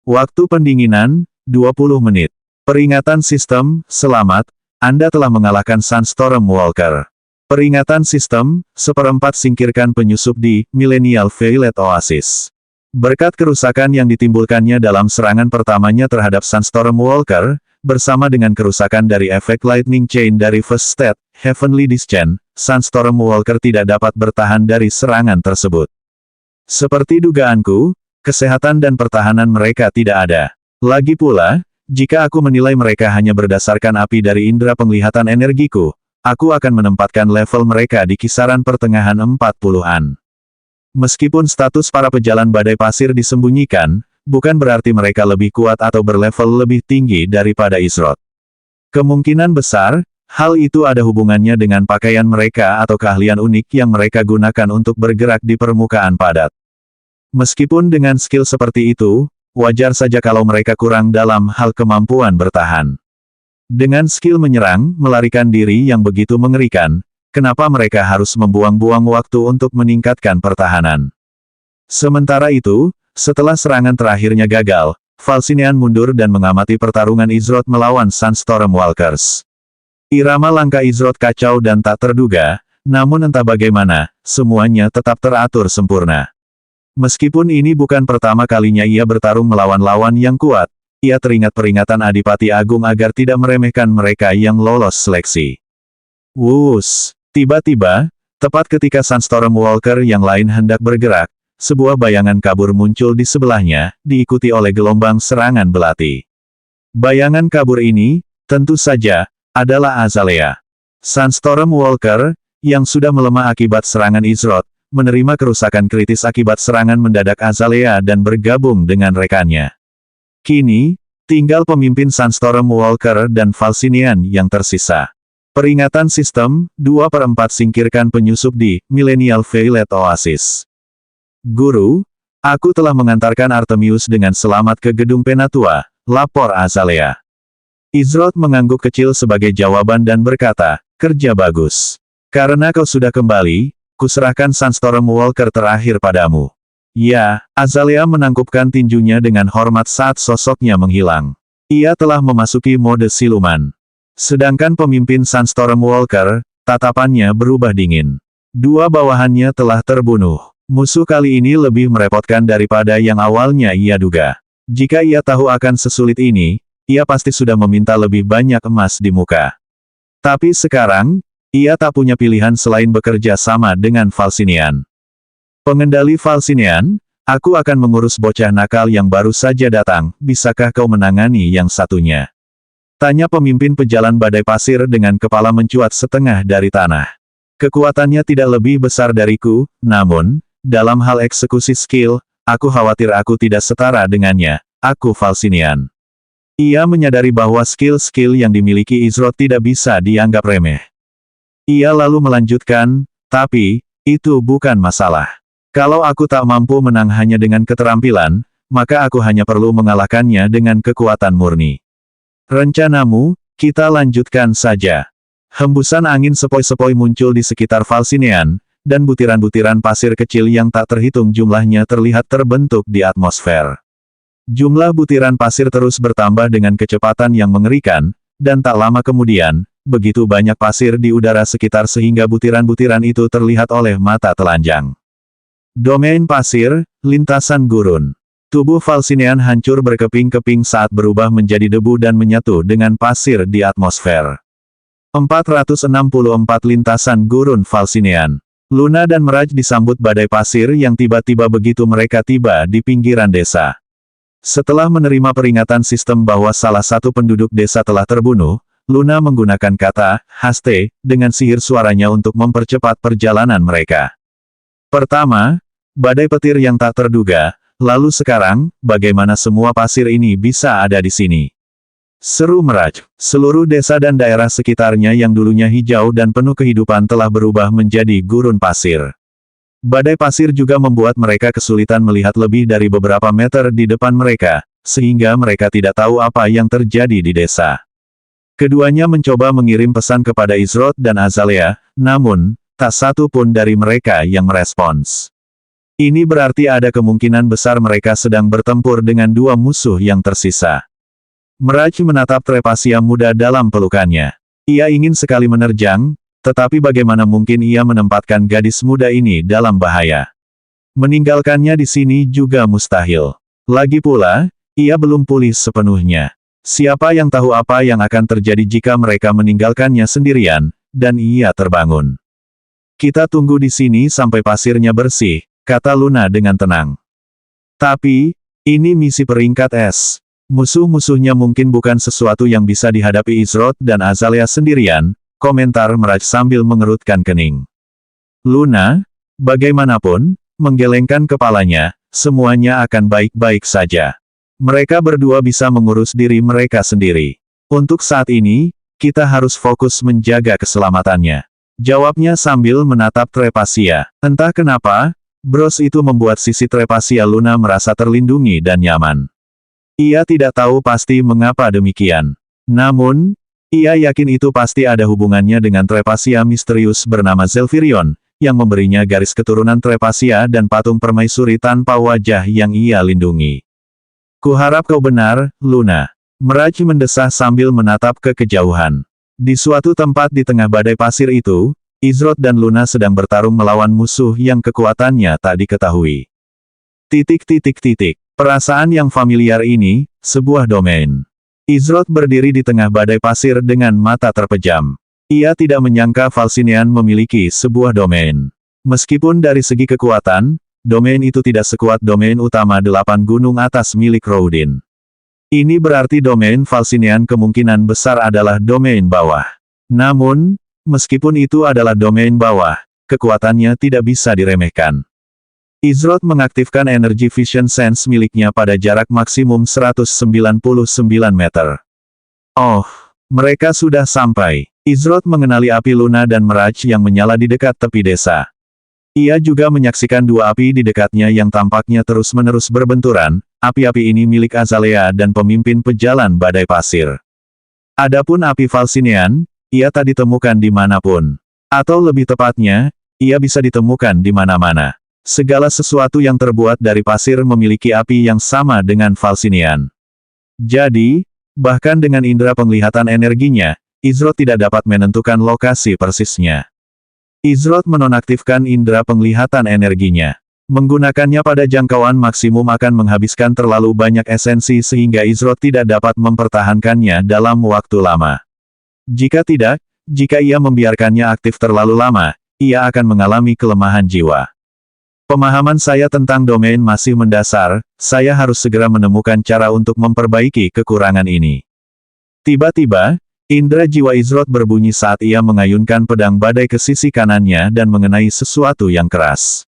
Waktu pendinginan, 20 menit. Peringatan sistem, selamat, Anda telah mengalahkan Sunstorm Walker. Peringatan sistem, 1/4 singkirkan penyusup di Millennial Violet Oasis. Berkat kerusakan yang ditimbulkannya dalam serangan pertamanya terhadap Sunstorm Walker, bersama dengan kerusakan dari efek Lightning Chain dari First State, Heavenly Discharge, Sunstorm Walker tidak dapat bertahan dari serangan tersebut. Seperti dugaanku, kesehatan dan pertahanan mereka tidak ada. Lagi pula, jika aku menilai mereka hanya berdasarkan api dari indera penglihatan energiku, aku akan menempatkan level mereka di kisaran pertengahan 40-an. Meskipun status para pejalan badai pasir disembunyikan, bukan berarti mereka lebih kuat atau berlevel lebih tinggi daripada Izroth. Kemungkinan besar, hal itu ada hubungannya dengan pakaian mereka atau keahlian unik yang mereka gunakan untuk bergerak di permukaan padat. Meskipun dengan skill seperti itu, wajar saja kalau mereka kurang dalam hal kemampuan bertahan. Dengan skill menyerang, melarikan diri yang begitu mengerikan, kenapa mereka harus membuang-buang waktu untuk meningkatkan pertahanan? Sementara itu, setelah serangan terakhirnya gagal, Falcinean mundur dan mengamati pertarungan Izroth melawan Sunstorm Walkers. Irama langkah Izroth kacau dan tak terduga, namun entah bagaimana, semuanya tetap teratur sempurna. Meskipun ini bukan pertama kalinya ia bertarung melawan lawan yang kuat, ia teringat peringatan Adipati Agung agar tidak meremehkan mereka yang lolos seleksi. Wuss! Tiba-tiba, tepat ketika Sunstorm Walker yang lain hendak bergerak, sebuah bayangan kabur muncul di sebelahnya, diikuti oleh gelombang serangan belati. Bayangan kabur ini, tentu saja, adalah Azalea. Sunstorm Walker, yang sudah melemah akibat serangan Izroth, menerima kerusakan kritis akibat serangan mendadak Azalea dan bergabung dengan rekannya. Kini, tinggal pemimpin Sunstorm Walker dan Falcinean yang tersisa. Peringatan sistem, 2/4 singkirkan penyusup di Millennial Violet Oasis. Guru, aku telah mengantarkan Artemius dengan selamat ke gedung Penatua, lapor Azalea. Izroth mengangguk kecil sebagai jawaban dan berkata, kerja bagus. Karena kau sudah kembali, kuserahkan Sunstorm Walker terakhir padamu. Ya, Azalea menangkupkan tinjunya dengan hormat saat sosoknya menghilang. Ia telah memasuki mode siluman. Sedangkan pemimpin Sunstorm Walker, tatapannya berubah dingin. Dua bawahannya telah terbunuh. Musuh kali ini lebih merepotkan daripada yang awalnya ia duga. Jika ia tahu akan sesulit ini, ia pasti sudah meminta lebih banyak emas di muka. Tapi sekarang, ia tak punya pilihan selain bekerja sama dengan Falcinean. Pengendali Falcinean, Aku akan mengurus bocah nakal yang baru saja datang, bisakah kau menangani yang satunya? Tanya pemimpin pejalan badai pasir dengan kepala mencuat setengah dari tanah. Kekuatannya tidak lebih besar dariku, namun, dalam hal eksekusi skill, aku khawatir aku tidak setara dengannya. Aku Valsinian. Ia menyadari bahwa skill-skill yang dimiliki Izrod tidak bisa dianggap remeh. Ia lalu melanjutkan, tapi, itu bukan masalah. Kalau aku tak mampu menang hanya dengan keterampilan, maka aku hanya perlu mengalahkannya dengan kekuatan murni. Rencanamu, kita lanjutkan saja. Hembusan angin sepoi-sepoi muncul di sekitar Valsinian, dan butiran-butiran pasir kecil yang tak terhitung jumlahnya terlihat terbentuk di atmosfer. Jumlah butiran pasir terus bertambah dengan kecepatan yang mengerikan, dan tak lama kemudian, begitu banyak pasir di udara sekitar sehingga butiran-butiran itu terlihat oleh mata telanjang. Domain pasir, lintasan gurun. Tubuh Valsinian hancur berkeping-keping saat berubah menjadi debu dan menyatu dengan pasir di atmosfer. 464 lintasan gurun Valsinian. Luna dan Mirage disambut badai pasir yang tiba-tiba begitu mereka tiba di pinggiran desa. Setelah menerima peringatan sistem bahwa salah satu penduduk desa telah terbunuh, Luna menggunakan kata, haste, dengan sihir suaranya untuk mempercepat perjalanan mereka. Pertama, badai petir yang tak terduga, lalu sekarang, bagaimana semua pasir ini bisa ada di sini? Seru Mirage. Seluruh desa dan daerah sekitarnya yang dulunya hijau dan penuh kehidupan telah berubah menjadi gurun pasir. Badai pasir juga membuat mereka kesulitan melihat lebih dari beberapa meter di depan mereka, sehingga mereka tidak tahu apa yang terjadi di desa. Keduanya mencoba mengirim pesan kepada Izrod dan Azalea, namun, tak satu pun dari mereka yang merespons. Ini berarti ada kemungkinan besar mereka sedang bertempur dengan dua musuh yang tersisa. Mirage menatap Trepasia muda dalam pelukannya. Ia ingin sekali menerjang, tetapi bagaimana mungkin ia menempatkan gadis muda ini dalam bahaya? Meninggalkannya di sini juga mustahil. Lagi pula, ia belum pulih sepenuhnya. Siapa yang tahu apa yang akan terjadi jika mereka meninggalkannya sendirian, dan ia terbangun. Kita tunggu di sini sampai pasirnya bersih, kata Luna dengan tenang. Tapi, ini misi peringkat S. Musuh-musuhnya mungkin bukan sesuatu yang bisa dihadapi Izrod dan Azalea sendirian, komentar Mirage sambil mengerutkan kening. Luna, bagaimanapun, menggelengkan kepalanya, semuanya akan baik-baik saja. Mereka berdua bisa mengurus diri mereka sendiri. Untuk saat ini, kita harus fokus menjaga keselamatannya. Jawabnya sambil menatap Trepasia. Entah kenapa, bros itu membuat sisi Trepasia Luna merasa terlindungi dan nyaman. Ia tidak tahu pasti mengapa demikian. Namun, ia yakin itu pasti ada hubungannya dengan Trepasia misterius bernama Zelfirion, yang memberinya garis keturunan Trepasia dan patung permaisuri tanpa wajah yang ia lindungi. Kuharap kau benar, Luna. Mirage mendesah sambil menatap ke kejauhan. Di suatu tempat di tengah badai pasir itu, Izrod dan Luna sedang bertarung melawan musuh yang kekuatannya tak diketahui. Perasaan yang familiar ini, sebuah domain. Izrod berdiri di tengah badai pasir dengan mata terpejam. Ia tidak menyangka Valsinian memiliki sebuah domain. Meskipun dari segi kekuatan, domain itu tidak sekuat domain utama 8 gunung atas milik Roudin. Ini berarti domain Valsinian kemungkinan besar adalah domain bawah. Namun, meskipun itu adalah domain bawah, kekuatannya tidak bisa diremehkan. Izrod mengaktifkan energi Vision Sense miliknya pada jarak maksimum 199 meter. Oh, mereka sudah sampai. Izrod mengenali api Luna dan Mirage yang menyala di dekat tepi desa. Ia juga menyaksikan dua api di dekatnya yang tampaknya terus-menerus berbenturan. Api-api ini milik Azalea dan pemimpin pejalan badai pasir. Adapun api Valsinian, ia tak ditemukan di manapun. Atau lebih tepatnya, ia bisa ditemukan di mana-mana. Segala sesuatu yang terbuat dari pasir memiliki api yang sama dengan Valsinian. Jadi, bahkan dengan indera penglihatan energinya, Izrod tidak dapat menentukan lokasi persisnya. Izrod menonaktifkan indera penglihatan energinya. Menggunakannya pada jangkauan maksimum akan menghabiskan terlalu banyak esensi sehingga Izrod tidak dapat mempertahankannya dalam waktu lama. Jika ia membiarkannya aktif terlalu lama, ia akan mengalami kelemahan jiwa. Pemahaman saya tentang domain masih mendasar, saya harus segera menemukan cara untuk memperbaiki kekurangan ini. Tiba-tiba, indera jiwa Izrod berbunyi saat ia mengayunkan pedang badai ke sisi kanannya dan mengenai sesuatu yang keras.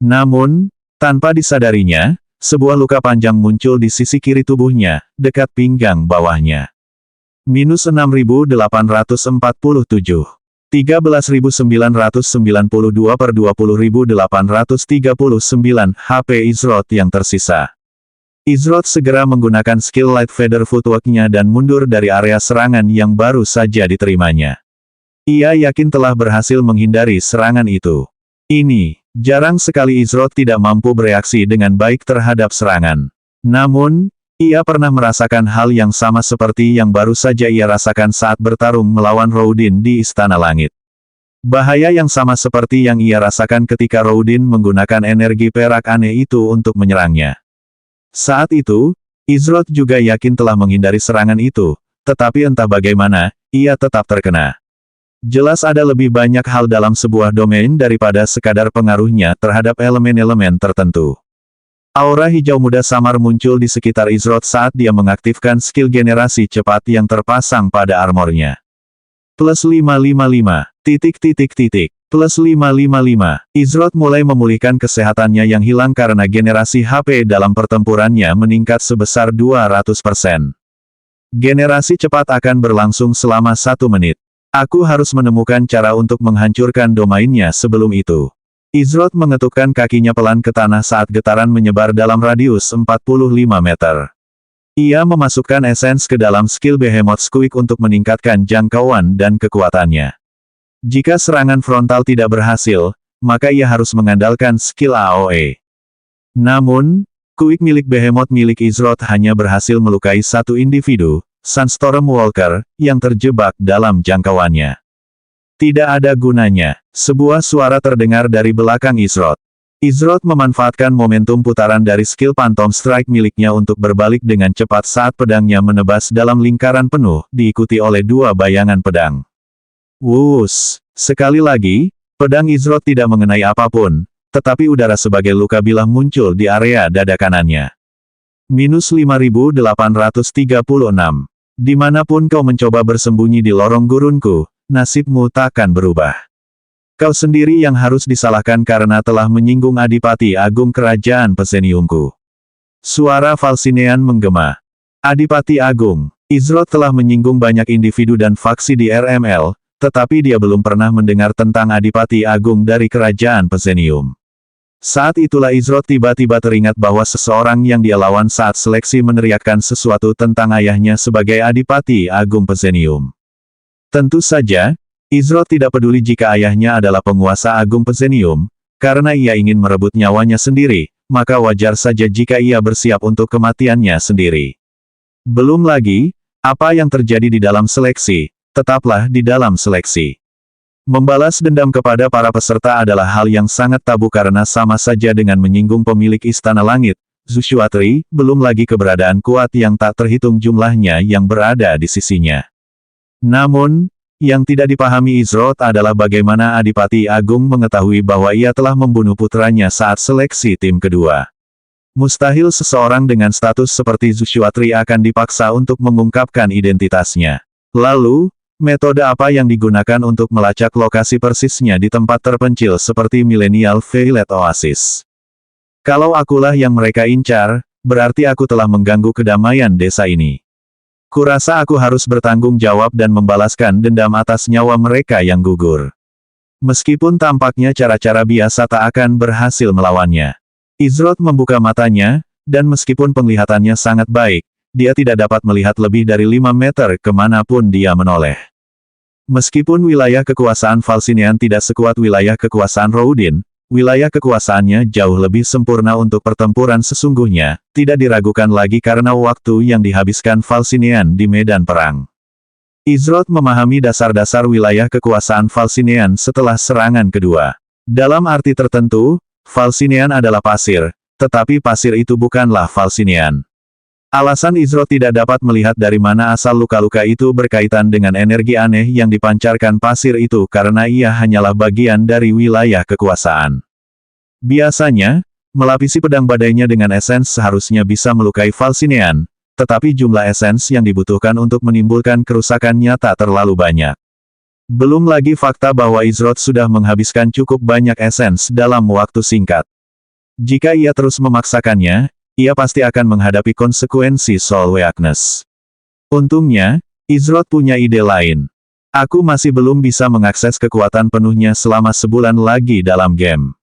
Namun, tanpa disadarinya, sebuah luka panjang muncul di sisi kiri tubuhnya, dekat pinggang bawahnya. Minus 6.847. 13.992 per 20.839 HP Izrod yang tersisa. Izrod segera menggunakan skill Light Feather Footwork-nya dan mundur dari area serangan yang baru saja diterimanya. Ia yakin telah berhasil menghindari serangan itu. Ini, jarang sekali Izrod tidak mampu bereaksi dengan baik terhadap serangan. Namun, ia pernah merasakan hal yang sama seperti yang baru saja ia rasakan saat bertarung melawan Roudin di Istana Langit. Bahaya yang sama seperti yang ia rasakan ketika Roudin menggunakan energi perak aneh itu untuk menyerangnya. Saat itu, Izrod juga yakin telah menghindari serangan itu, tetapi entah bagaimana, ia tetap terkena. Jelas ada lebih banyak hal dalam sebuah domain daripada sekadar pengaruhnya terhadap elemen-elemen tertentu. Aura hijau muda samar muncul di sekitar Izrod saat dia mengaktifkan skill generasi cepat yang terpasang pada armornya. Plus 555, plus 555. Izrod mulai memulihkan kesehatannya yang hilang karena generasi HP dalam pertempurannya meningkat sebesar 200%. Generasi cepat akan berlangsung selama 1 menit. Aku harus menemukan cara untuk menghancurkan domainnya sebelum itu. Izrod mengetukkan kakinya pelan ke tanah saat getaran menyebar dalam radius 45 meter. Ia memasukkan esens ke dalam skill Behemoth Squeak untuk meningkatkan jangkauan dan kekuatannya. Jika serangan frontal tidak berhasil, maka ia harus mengandalkan skill AOE. Namun, Squeak milik Behemoth milik Izrod hanya berhasil melukai satu individu, Sunstorm Walker, yang terjebak dalam jangkauannya. Tidak ada gunanya. Sebuah suara terdengar dari belakang Izrod. Izrod memanfaatkan momentum putaran dari skill Phantom Strike miliknya untuk berbalik dengan cepat saat pedangnya menebas dalam lingkaran penuh, diikuti oleh 2 bayangan pedang. Wuss! Sekali lagi, pedang Izrod tidak mengenai apapun, tetapi udara sebagai luka bilah muncul di area dada kanannya. Minus 5.836. Dimanapun kau mencoba bersembunyi di lorong gurunku, nasibmu takkan berubah. Kau sendiri yang harus disalahkan karena telah menyinggung Adipati Agung Kerajaan Peseniumku. Suara Falsinean menggema. Adipati Agung, Izrod telah menyinggung banyak individu dan faksi di RML, tetapi dia belum pernah mendengar tentang Adipati Agung dari Kerajaan Pesenium. Saat itulah Izrod tiba-tiba teringat bahwa seseorang yang dia lawan saat seleksi meneriakkan sesuatu tentang ayahnya sebagai Adipati Agung Pesenium. Tentu saja, Izrod tidak peduli jika ayahnya adalah penguasa Agung Pesenium, karena ia ingin merebut nyawanya sendiri, maka wajar saja jika ia bersiap untuk kematiannya sendiri. Belum lagi, apa yang terjadi di dalam seleksi, tetaplah di dalam seleksi. Membalas dendam kepada para peserta adalah hal yang sangat tabu karena sama saja dengan menyinggung pemilik Istana Langit, Zushuatri, belum lagi keberadaan kuat yang tak terhitung jumlahnya yang berada di sisinya. Namun, yang tidak dipahami Izrod adalah bagaimana Adipati Agung mengetahui bahwa ia telah membunuh putranya saat seleksi tim kedua. Mustahil seseorang dengan status seperti Zushuatri akan dipaksa untuk mengungkapkan identitasnya. Lalu, metode apa yang digunakan untuk melacak lokasi persisnya di tempat terpencil seperti Millennial Violet Oasis? Kalau akulah yang mereka incar, berarti aku telah mengganggu kedamaian desa ini. Kurasa aku harus bertanggung jawab dan membalaskan dendam atas nyawa mereka yang gugur. Meskipun tampaknya cara-cara biasa tak akan berhasil melawannya. Izrod membuka matanya, dan meskipun penglihatannya sangat baik, dia tidak dapat melihat lebih dari 5 meter kemanapun dia menoleh. Meskipun wilayah kekuasaan Falsinean tidak sekuat wilayah kekuasaan Roudin, wilayah kekuasaannya jauh lebih sempurna untuk pertempuran sesungguhnya, tidak diragukan lagi karena waktu yang dihabiskan Falsinean di medan perang. Izrod memahami dasar-dasar wilayah kekuasaan Falsinean setelah serangan kedua. Dalam arti tertentu, Falsinean adalah pasir, tetapi pasir itu bukanlah Falsinean. Alasan Izrod tidak dapat melihat dari mana asal luka-luka itu berkaitan dengan energi aneh yang dipancarkan pasir itu karena ia hanyalah bagian dari wilayah kekuasaan. Biasanya, melapisi pedang badainya dengan esens seharusnya bisa melukai Falsinean, tetapi jumlah esens yang dibutuhkan untuk menimbulkan kerusakan nyata terlalu banyak. Belum lagi fakta bahwa Izroth sudah menghabiskan cukup banyak esens dalam waktu singkat. Jika ia terus memaksakannya, ia pasti akan menghadapi konsekuensi Soul Weakness. Untungnya, Izroth punya ide lain. Aku masih belum bisa mengakses kekuatan penuhnya selama sebulan lagi dalam game.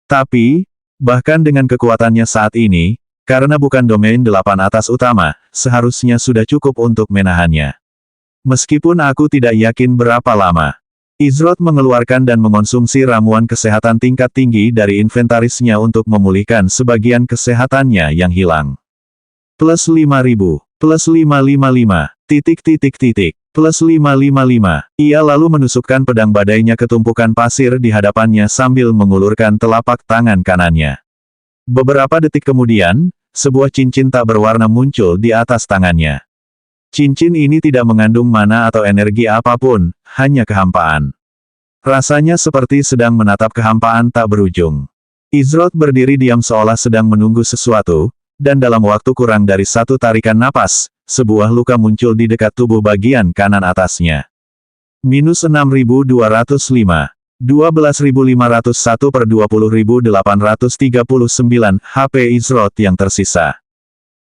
Tapi, bahkan dengan kekuatannya saat ini, karena bukan domain 8 atas utama, seharusnya sudah cukup untuk menahannya. Meskipun aku tidak yakin berapa lama. Izroth mengeluarkan dan mengonsumsi ramuan kesehatan tingkat tinggi dari inventarisnya untuk memulihkan sebagian kesehatannya yang hilang. Plus 5.000, plus 555, plus 555. Ia lalu menusukkan pedang badainya ke tumpukan pasir di hadapannya sambil mengulurkan telapak tangan kanannya. Beberapa detik kemudian, sebuah cincin tak berwarna muncul di atas tangannya. Cincin ini tidak mengandung mana atau energi apapun, hanya kehampaan. Rasanya seperti sedang menatap kehampaan tak berujung. Izroth berdiri diam seolah sedang menunggu sesuatu, dan dalam waktu kurang dari satu tarikan napas, sebuah luka muncul di dekat tubuh bagian kanan atasnya. Minus 6.205. 12.501 per 20.839 HP Izroth yang tersisa.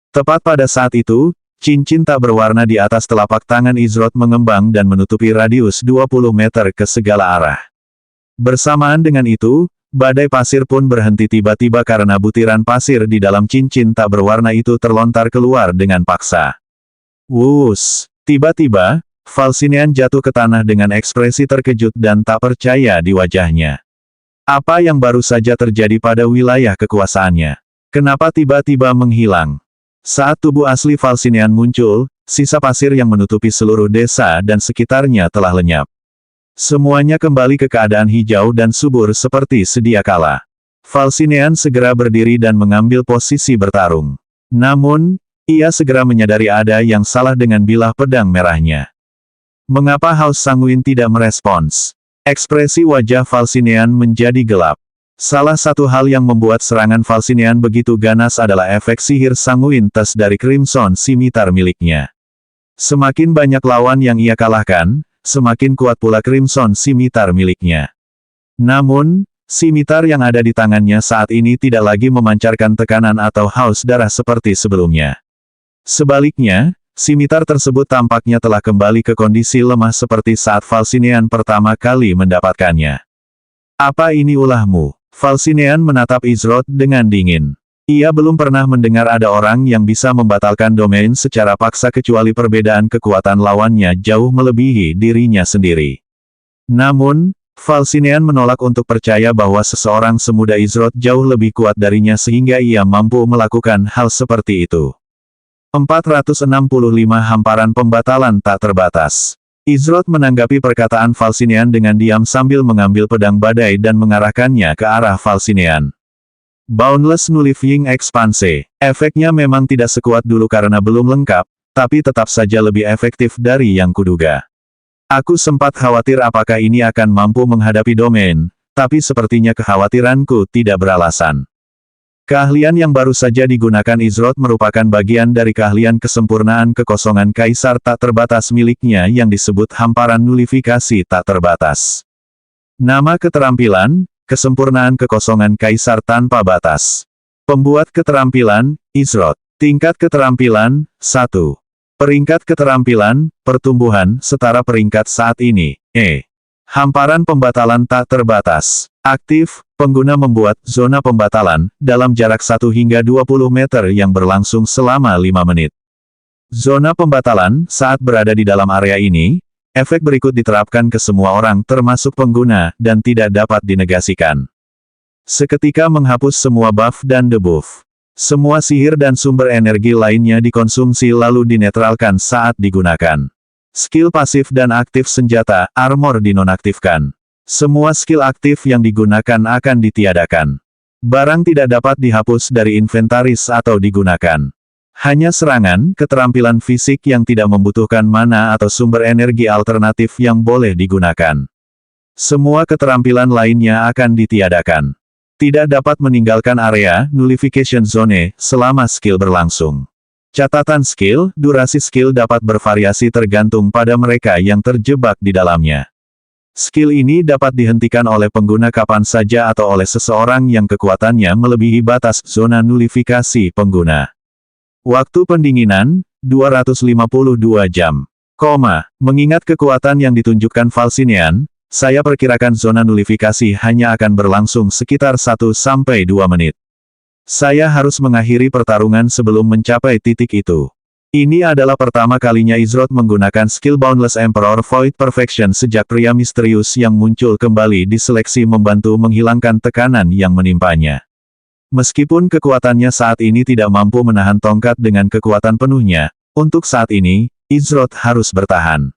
Tepat pada saat itu, cincin tak berwarna di atas telapak tangan Izroth mengembang dan menutupi radius 20 meter ke segala arah. Bersamaan dengan itu, badai pasir pun berhenti tiba-tiba karena butiran pasir di dalam cincin tak berwarna itu terlontar keluar dengan paksa. Wuss! Tiba-tiba, Falsinean jatuh ke tanah dengan ekspresi terkejut dan tak percaya di wajahnya. Apa yang baru saja terjadi pada wilayah kekuasaannya? Kenapa tiba-tiba menghilang? Saat tubuh asli Falsinean muncul, sisa pasir yang menutupi seluruh desa dan sekitarnya telah lenyap. Semuanya kembali ke keadaan hijau dan subur seperti sedia kala. Falsinean segera berdiri dan mengambil posisi bertarung. Namun, ia segera menyadari ada yang salah dengan bilah pedang merahnya. Mengapa Haus Sanguin tidak merespons? Ekspresi wajah Falsinean menjadi gelap. Salah satu hal yang membuat serangan Falsinean begitu ganas adalah efek sihir sanguin tes dari Crimson Scimitar miliknya. Semakin banyak lawan yang ia kalahkan, semakin kuat pula Crimson Scimitar miliknya. Namun, scimitar yang ada di tangannya saat ini tidak lagi memancarkan tekanan atau haus darah seperti sebelumnya. Sebaliknya, scimitar tersebut tampaknya telah kembali ke kondisi lemah seperti saat Falsinean pertama kali mendapatkannya. Apa ini ulahmu? Falsinean menatap Izroth dengan dingin. Ia belum pernah mendengar ada orang yang bisa membatalkan domain secara paksa kecuali perbedaan kekuatan lawannya jauh melebihi dirinya sendiri. Namun, Falsinean menolak untuk percaya bahwa seseorang semuda Izroth jauh lebih kuat darinya sehingga ia mampu melakukan hal seperti itu. 465 hamparan pembatalan tak terbatas. Izroth menanggapi perkataan Falsinean dengan diam sambil mengambil pedang badai dan mengarahkannya ke arah Falsinean. Boundless Nullifying Expanse. Efeknya memang tidak sekuat dulu karena belum lengkap, tapi tetap saja lebih efektif dari yang kuduga. Aku sempat khawatir apakah ini akan mampu menghadapi domain, tapi sepertinya kekhawatiranku tidak beralasan. Keahlian yang baru saja digunakan Izroth merupakan bagian dari keahlian kesempurnaan kekosongan kaisar tak terbatas miliknya yang disebut hamparan nullifikasi tak terbatas. Nama keterampilan, kesempurnaan kekosongan kaisar tanpa batas. Pembuat keterampilan, Izroth. Tingkat keterampilan, 1. Peringkat keterampilan, pertumbuhan, setara peringkat saat ini, E. Hamparan pembatalan tak terbatas. Aktif, pengguna membuat zona pembatalan dalam jarak 1 hingga 20 meter yang berlangsung selama 5 menit. Zona pembatalan saat berada di dalam area ini, efek berikut diterapkan ke semua orang termasuk pengguna dan tidak dapat dinegasikan. Seketika menghapus semua buff dan debuff. Semua sihir dan sumber energi lainnya dikonsumsi lalu dinetralkan saat digunakan. Skill pasif dan aktif senjata, armor dinonaktifkan. Semua skill aktif yang digunakan akan ditiadakan. Barang tidak dapat dihapus dari inventaris atau digunakan. Hanya serangan, keterampilan fisik yang tidak membutuhkan mana atau sumber energi alternatif yang boleh digunakan. Semua keterampilan lainnya akan ditiadakan. Tidak dapat meninggalkan area Nullification Zone selama skill berlangsung. Catatan skill, durasi skill dapat bervariasi tergantung pada mereka yang terjebak di dalamnya. Skill ini dapat dihentikan oleh pengguna kapan saja atau oleh seseorang yang kekuatannya melebihi batas zona nullifikasi pengguna. Waktu pendinginan, 252 jam. Mengingat kekuatan yang ditunjukkan Falcinean, saya perkirakan zona nullifikasi hanya akan berlangsung sekitar 1-2 menit. Saya harus mengakhiri pertarungan sebelum mencapai titik itu. Ini adalah pertama kalinya Izroth menggunakan skill Boundless Emperor Void Perfection sejak pria misterius yang muncul kembali diseleksi membantu menghilangkan tekanan yang menimpanya. Meskipun kekuatannya saat ini tidak mampu menahan tongkat dengan kekuatan penuhnya, untuk saat ini, Izroth harus bertahan.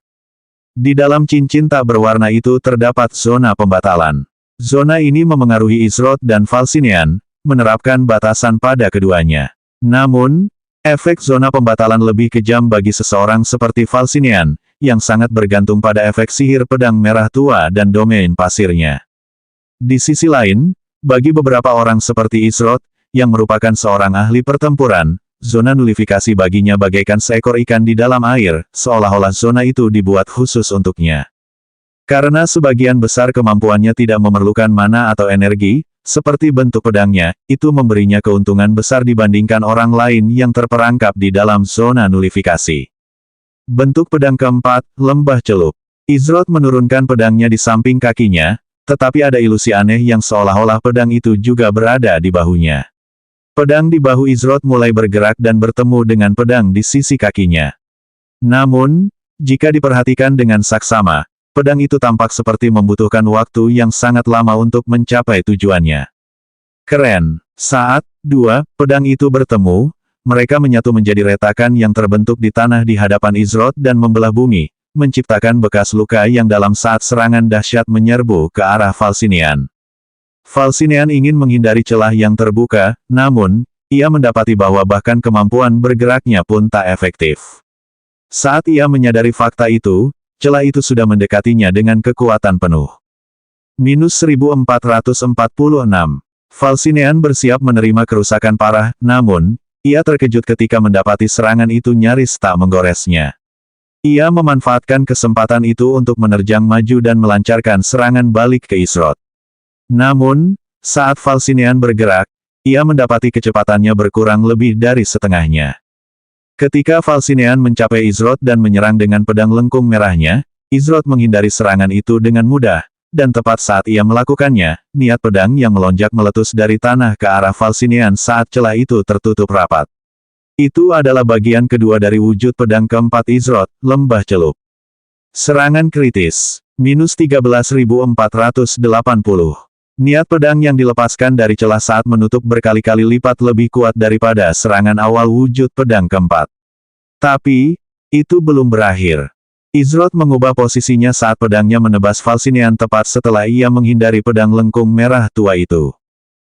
Di dalam cincin tak berwarna itu terdapat zona pembatalan. Zona ini memengaruhi Izroth dan Falcinean, menerapkan batasan pada keduanya. Namun, efek zona pembatalan lebih kejam bagi seseorang seperti Falcinean, yang sangat bergantung pada efek sihir pedang merah tua dan domain pasirnya. Di sisi lain, bagi beberapa orang seperti Izroth, yang merupakan seorang ahli pertempuran, zona nullifikasi baginya bagaikan seekor ikan di dalam air, seolah-olah zona itu dibuat khusus untuknya. Karena sebagian besar kemampuannya tidak memerlukan mana atau energi, seperti bentuk pedangnya, itu memberinya keuntungan besar dibandingkan orang lain yang terperangkap di dalam zona nullifikasi. Bentuk pedang keempat, lembah celup. Izroth menurunkan pedangnya di samping kakinya, tetapi ada ilusi aneh yang seolah-olah pedang itu juga berada di bahunya. Pedang di bahu Izroth mulai bergerak dan bertemu dengan pedang di sisi kakinya. Namun, jika diperhatikan dengan saksama, pedang itu tampak seperti membutuhkan waktu yang sangat lama untuk mencapai tujuannya. Keren. Saat dua pedang itu bertemu, mereka menyatu menjadi retakan yang terbentuk di tanah di hadapan Izroth dan membelah bumi, menciptakan bekas luka yang dalam saat serangan dahsyat menyerbu ke arah Falcinean. Falcinean ingin menghindari celah yang terbuka, namun, ia mendapati bahwa bahkan kemampuan bergeraknya pun tak efektif. Saat ia menyadari fakta itu, celah itu sudah mendekatinya dengan kekuatan penuh. Minus 1446. Falcinean bersiap menerima kerusakan parah, namun, ia terkejut ketika mendapati serangan itu nyaris tak menggoresnya. Ia memanfaatkan kesempatan itu untuk menerjang maju dan melancarkan serangan balik ke Izroth. Namun, saat Falcinean bergerak, ia mendapati kecepatannya berkurang lebih dari setengahnya. Ketika Falcinean mencapai Izroth dan menyerang dengan pedang lengkung merahnya, Izroth menghindari serangan itu dengan mudah, dan tepat saat ia melakukannya, niat pedang yang melonjak meletus dari tanah ke arah Falcinean saat celah itu tertutup rapat. Itu adalah bagian kedua dari wujud pedang keempat Izroth, lembah celup. Serangan kritis. Minus 13.480. Niat pedang yang dilepaskan dari celah saat menutup berkali-kali lipat lebih kuat daripada serangan awal wujud pedang keempat. Tapi, itu belum berakhir. Izroth mengubah posisinya saat pedangnya menebas Falcinean tepat setelah ia menghindari pedang lengkung merah tua itu.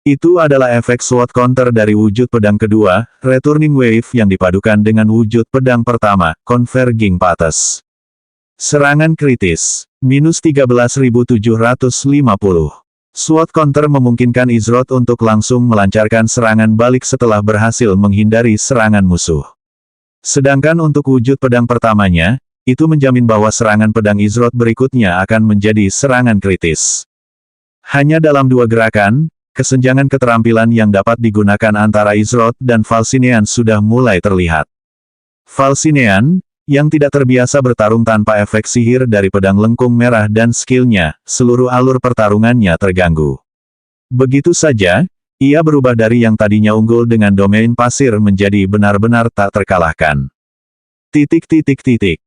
Itu adalah efek SWOT counter dari wujud pedang kedua, Returning Wave yang dipadukan dengan wujud pedang pertama, Converging Paths. Serangan kritis. Minus 13.750. SWOT counter memungkinkan Izroth untuk langsung melancarkan serangan balik setelah berhasil menghindari serangan musuh. Sedangkan untuk wujud pedang pertamanya, itu menjamin bahwa serangan pedang Izroth berikutnya akan menjadi serangan kritis. Hanya dalam dua gerakan, kesenjangan keterampilan yang dapat digunakan antara Izroth dan Falcinean sudah mulai terlihat. Falcinean, yang tidak terbiasa bertarung tanpa efek sihir dari pedang lengkung merah dan skillnya, seluruh alur pertarungannya terganggu. Begitu saja, ia berubah dari yang tadinya unggul dengan domain pasir menjadi benar-benar tak terkalahkan.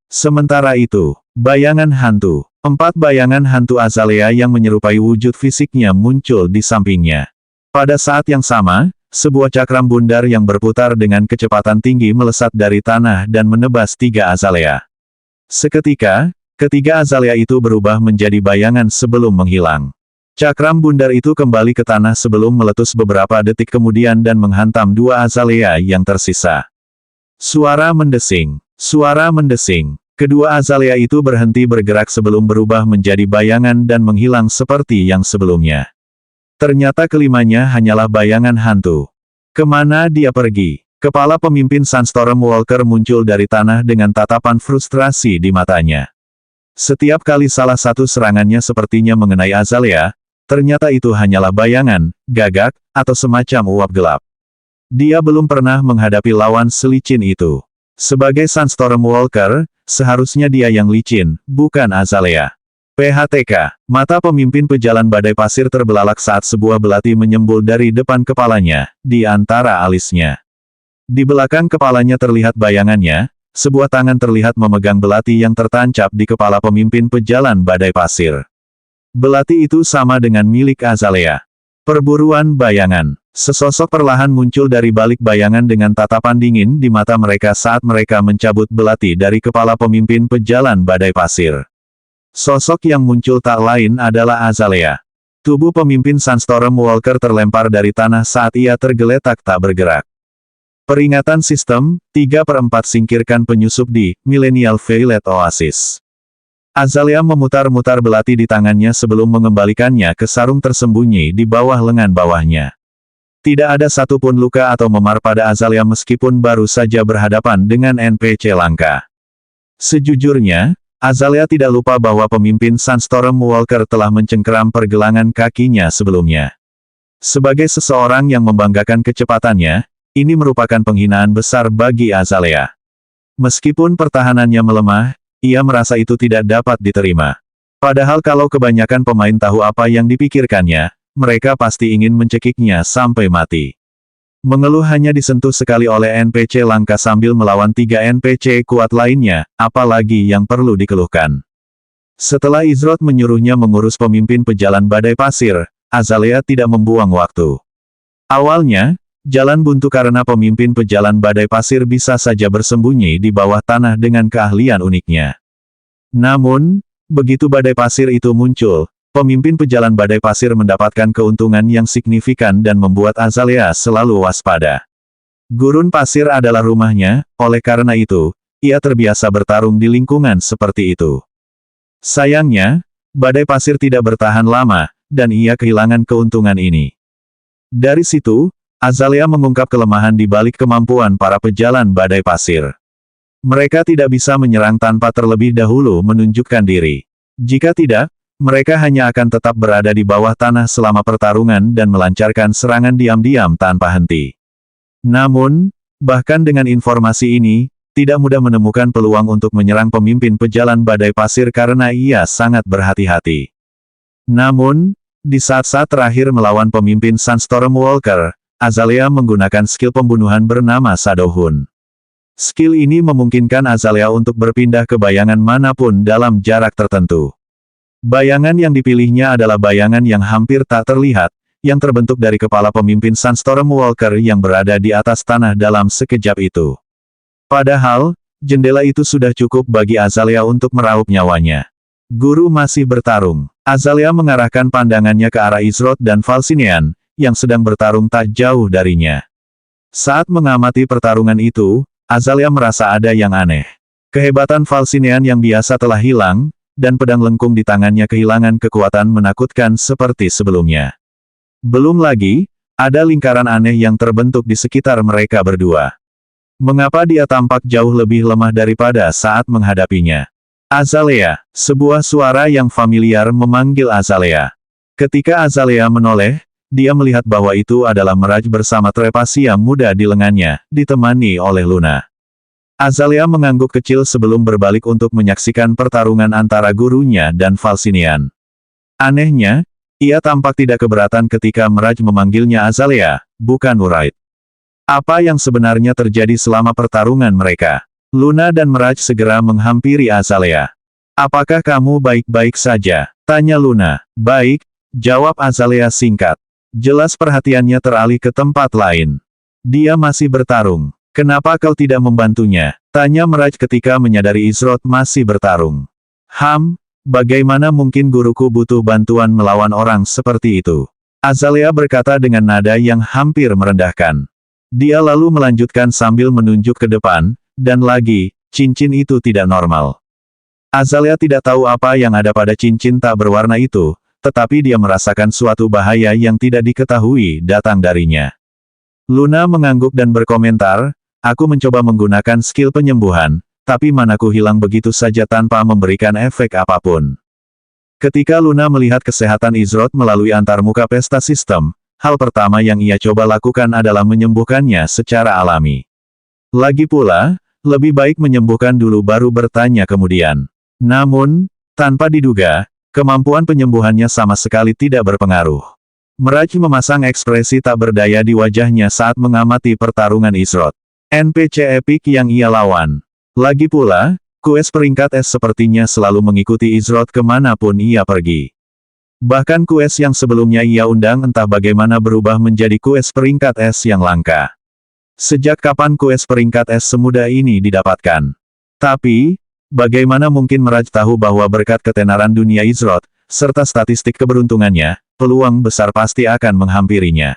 Sementara itu, bayangan hantu. 4 bayangan hantu Azalea yang menyerupai wujud fisiknya muncul di sampingnya. Pada saat yang sama, sebuah cakram bundar yang berputar dengan kecepatan tinggi melesat dari tanah dan menebas 3 Azalea. Seketika, ketiga Azalea itu berubah menjadi bayangan sebelum menghilang. Cakram bundar itu kembali ke tanah sebelum meletus beberapa detik kemudian dan menghantam 2 Azalea yang tersisa. Suara mendesing. Kedua Azalea itu berhenti bergerak sebelum berubah menjadi bayangan dan menghilang seperti yang sebelumnya. Ternyata kelimanya hanyalah bayangan hantu. Kemana dia pergi? Kepala pemimpin Sunstorm Walker muncul dari tanah dengan tatapan frustrasi di matanya. Setiap kali salah satu serangannya sepertinya mengenai Azalea, ternyata itu hanyalah bayangan, gagak, atau semacam uap gelap. Dia belum pernah menghadapi lawan selicin itu. Sebagai Sunstorm Walker, seharusnya dia yang licin, bukan Azalea. PHTK, mata pemimpin pejalan badai pasir terbelalak saat sebuah belati menyembul dari depan kepalanya, di antara alisnya. Di belakang kepalanya terlihat bayangannya, sebuah tangan terlihat memegang belati yang tertancap di kepala pemimpin pejalan badai pasir. Belati itu sama dengan milik Azalea. Perburuan bayangan. Sesosok perlahan muncul dari balik bayangan dengan tatapan dingin di mata mereka saat mereka mencabut belati dari kepala pemimpin pejalan badai pasir. Sosok yang muncul tak lain adalah Azalea. Tubuh pemimpin Sunstorm Walker terlempar dari tanah saat ia tergeletak tak bergerak. Peringatan sistem, 3/4 singkirkan penyusup di Millennial Violet Oasis. Azalea memutar-mutar belati di tangannya sebelum mengembalikannya ke sarung tersembunyi di bawah lengan bawahnya. Tidak ada satupun luka atau memar pada Azalea meskipun baru saja berhadapan dengan NPC langka. Sejujurnya, Azalea tidak lupa bahwa pemimpin Sunstorm Walker telah mencengkeram pergelangan kakinya sebelumnya. Sebagai seseorang yang membanggakan kecepatannya, ini merupakan penghinaan besar bagi Azalea. Meskipun pertahanannya melemah, ia merasa itu tidak dapat diterima. Padahal kalau kebanyakan pemain tahu apa yang dipikirkannya, mereka pasti ingin mencekiknya sampai mati. Mengeluh hanya disentuh sekali oleh NPC langka sambil melawan 3 NPC kuat lainnya, apalagi yang perlu dikeluhkan. Setelah Izroth menyuruhnya mengurus pemimpin pejalan badai pasir, Azalea tidak membuang waktu. Awalnya, jalan buntu karena pemimpin pejalan badai pasir bisa saja bersembunyi di bawah tanah dengan keahlian uniknya. Namun, begitu badai pasir itu muncul, pemimpin pejalan badai pasir mendapatkan keuntungan yang signifikan dan membuat Azalea selalu waspada. Gurun pasir adalah rumahnya, oleh karena itu, ia terbiasa bertarung di lingkungan seperti itu. Sayangnya, badai pasir tidak bertahan lama, dan ia kehilangan keuntungan ini. Dari situ, Azalea mengungkap kelemahan di balik kemampuan para pejalan badai pasir. Mereka tidak bisa menyerang tanpa terlebih dahulu menunjukkan diri. Jika tidak, mereka hanya akan tetap berada di bawah tanah selama pertarungan dan melancarkan serangan diam-diam tanpa henti. Namun, bahkan dengan informasi ini, tidak mudah menemukan peluang untuk menyerang pemimpin pejalan badai pasir karena ia sangat berhati-hati. Namun, di saat-saat terakhir melawan pemimpin Sunstorm Walker, Azalea menggunakan skill pembunuhan bernama Shadowhunt. Skill ini memungkinkan Azalea untuk berpindah ke bayangan manapun dalam jarak tertentu. Bayangan yang dipilihnya adalah bayangan yang hampir tak terlihat, yang terbentuk dari kepala pemimpin Sunstorm Walker yang berada di atas tanah dalam sekejap itu. Padahal, jendela itu sudah cukup bagi Azalea untuk meraup nyawanya. Guru masih bertarung. Azalea mengarahkan pandangannya ke arah Izroth dan Falcinean, yang sedang bertarung tak jauh darinya. Saat mengamati pertarungan itu, Azalea merasa ada yang aneh. Kehebatan Falcinean yang biasa telah hilang, dan pedang lengkung di tangannya kehilangan kekuatan menakutkan seperti sebelumnya. Belum lagi, ada lingkaran aneh yang terbentuk di sekitar mereka berdua. Mengapa dia tampak jauh lebih lemah daripada saat menghadapinya? Azalea, sebuah suara yang familiar memanggil Azalea. Ketika Azalea menoleh, dia melihat bahwa itu adalah Mirage bersama Trepasia muda di lengannya, ditemani oleh Luna. Azalea mengangguk kecil sebelum berbalik untuk menyaksikan pertarungan antara gurunya dan Falcinean. Anehnya, ia tampak tidak keberatan ketika Mirage memanggilnya Azalea, bukan Wraith. Apa yang sebenarnya terjadi selama pertarungan mereka? Luna dan Mirage segera menghampiri Azalea. Apakah kamu baik-baik saja? Tanya Luna. Baik, jawab Azalea singkat. Jelas perhatiannya teralih ke tempat lain. Dia masih bertarung. Kenapa kau tidak membantunya? Tanya Mirage ketika menyadari Izroth masih bertarung. Bagaimana mungkin guruku butuh bantuan melawan orang seperti itu? Azalea berkata dengan nada yang hampir merendahkan. Dia lalu melanjutkan sambil menunjuk ke depan, dan lagi, cincin itu tidak normal. Azalea tidak tahu apa yang ada pada cincin tak berwarna itu, tetapi dia merasakan suatu bahaya yang tidak diketahui datang darinya. Luna mengangguk dan berkomentar, aku mencoba menggunakan skill penyembuhan, tapi manaku hilang begitu saja tanpa memberikan efek apapun. Ketika Luna melihat kesehatan Izroth melalui antarmuka pesta sistem, hal pertama yang ia coba lakukan adalah menyembuhkannya secara alami. Lagi pula, lebih baik menyembuhkan dulu baru bertanya kemudian. Namun, tanpa diduga, kemampuan penyembuhannya sama sekali tidak berpengaruh. Mirage memasang ekspresi tak berdaya di wajahnya saat mengamati pertarungan Izroth. NPC epik yang ia lawan. Lagi pula, kues peringkat S sepertinya selalu mengikuti Izroth kemanapun ia pergi. Bahkan kues yang sebelumnya ia undang entah bagaimana berubah menjadi kues peringkat S yang langka. Sejak kapan kues peringkat S semudah ini didapatkan? Tapi, bagaimana mungkin Mirage tahu bahwa berkat ketenaran dunia Izroth, serta statistik keberuntungannya, peluang besar pasti akan menghampirinya.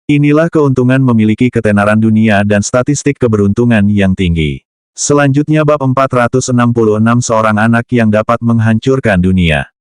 Inilah keuntungan memiliki ketenaran dunia dan statistik keberuntungan yang tinggi. Selanjutnya bab 466 seorang anak yang dapat menghancurkan dunia.